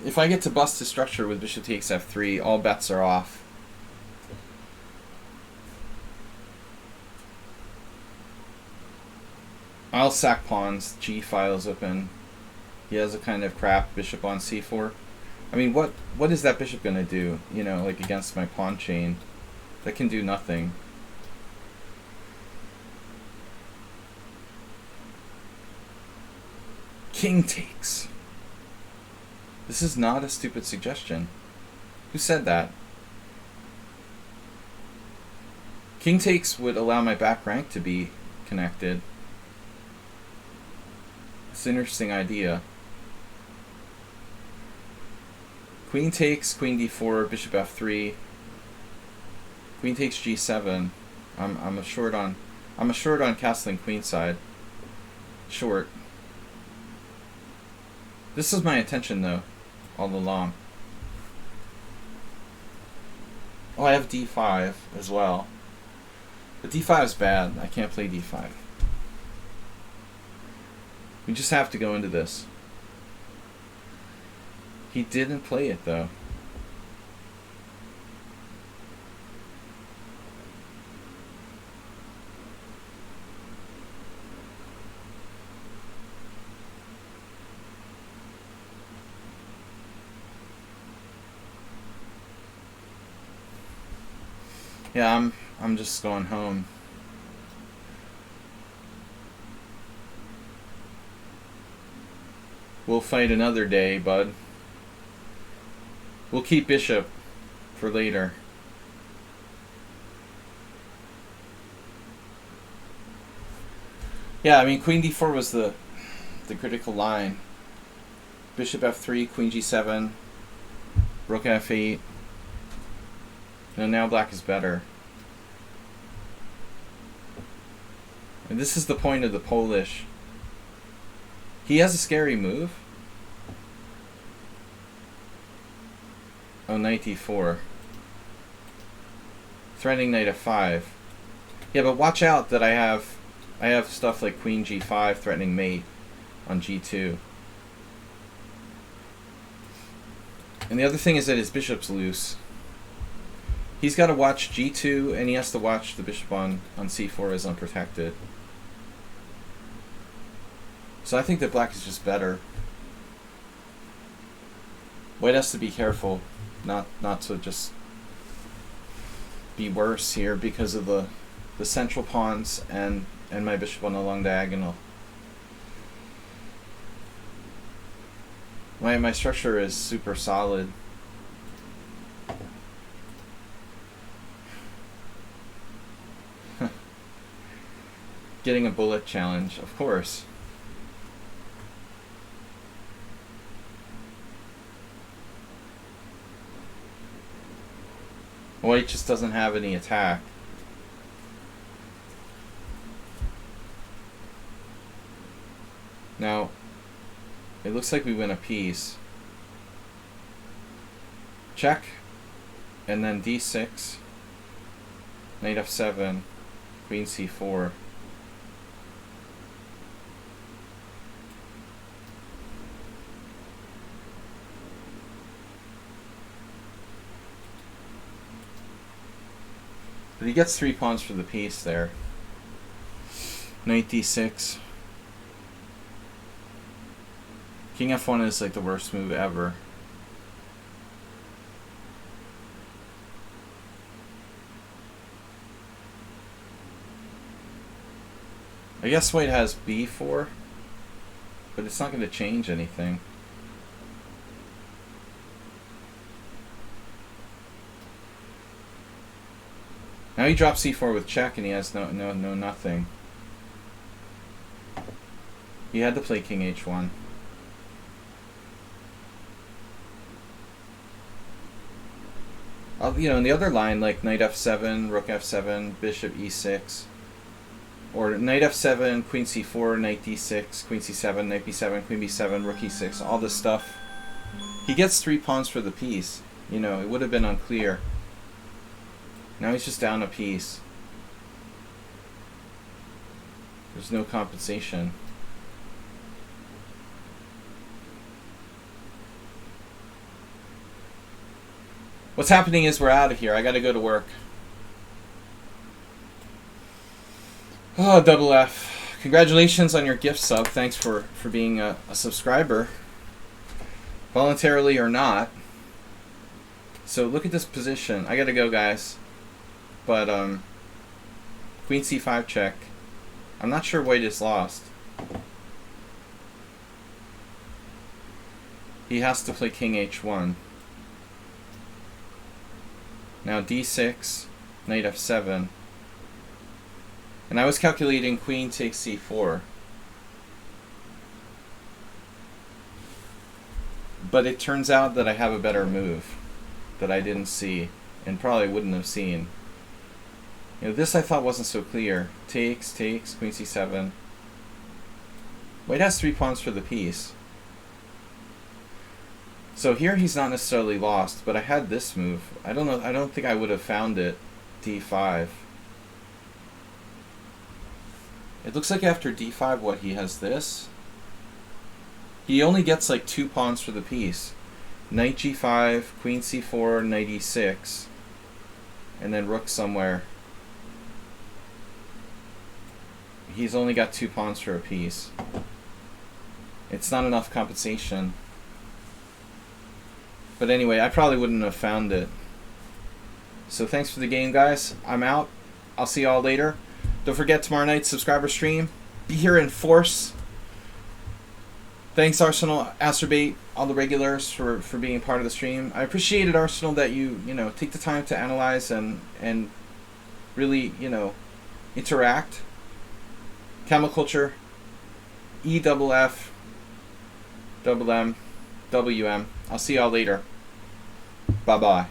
If I get to bust the structure with bishop takes f3, all bets are off. I'll sack pawns. G file's open. He has a kind of crap bishop on c4. I mean, what is that bishop gonna do? You know, like against my pawn chain, that can do nothing. King takes. This is not a stupid suggestion. Who said that? King takes would allow my back rank to be connected. It's an interesting idea. Queen takes, queen d4, bishop f3. Queen takes g7. I'm a short on castling queenside. Short. This is my intention though, all along. Oh, I have d5 as well. But d5 is bad. I can't play d5. We just have to go into this. He didn't play it though. Yeah, I'm just going home. We'll fight another day, bud. We'll keep bishop for later. Yeah, I mean, queen d4 was the critical line. Bishop f3, queen g7, rook f8. No, now black is better. And this is the point of the Polish He has a scary move. Oh, knight d4. Threatening knight f5. Yeah, but watch out that I have stuff like queen g5 threatening mate on g2. And the other thing is that his bishop's loose. He's got to watch g2, and he has to watch the bishop on c4 as unprotected. So I think that black is just better. White has to be careful not to just be worse here because of the central pawns and my bishop on the long diagonal. My structure is super solid. Getting a bullet challenge, of course. White just doesn't have any attack. Now, it looks like we win a piece. Check, and then d6, knight f7, queen c4. But he gets 3 pawns for the piece there. Knight d6. King f1 is like the worst move ever. I guess white has b4, but it's not going to change anything. Now he drops c4 with check, and he has no nothing. He had to play king h1. You know, in the other line, like knight f7, rook f7, bishop e6, or knight f7, queen c4, knight d6, queen c7, knight b7, queen b7, rook e6, all this stuff. He gets 3 pawns for the piece. You know, it would have been unclear. Now he's just down a piece. There's no compensation. What's happening is we're out of here. I gotta go to work. Oh, double F. Congratulations on your gift sub. Thanks for being a subscriber. Voluntarily or not. So look at this position. I gotta go, guys. But, queen c5 check. I'm not sure white is lost. He has to play king h1. Now d6, knight f7. And I was calculating queen takes c4. But it turns out that I have a better move that I didn't see and probably wouldn't have seen. You know, this I thought wasn't so clear. Takes, queen c7. White has 3 pawns for the piece. So here he's not necessarily lost, but I had this move. I don't know. I don't think I would have found it. d5. It looks like after d5, what, he has this? He only gets like 2 pawns for the piece. Knight g5, queen c4, knight e6, and then rook somewhere. He's only got 2 pawns for a piece. It's not enough compensation. But anyway, I probably wouldn't have found it. So thanks for the game, guys. I'm out. I'll see y'all later. Don't forget tomorrow night's subscriber stream. Be here in force. Thanks, Arsenal, Acerbate, all the regulars for being part of the stream. I appreciate it, Arsenal, that you take the time to analyze and really, interact. Camel Culture, EFF, double M, WM. I'll see y'all later. Bye-bye.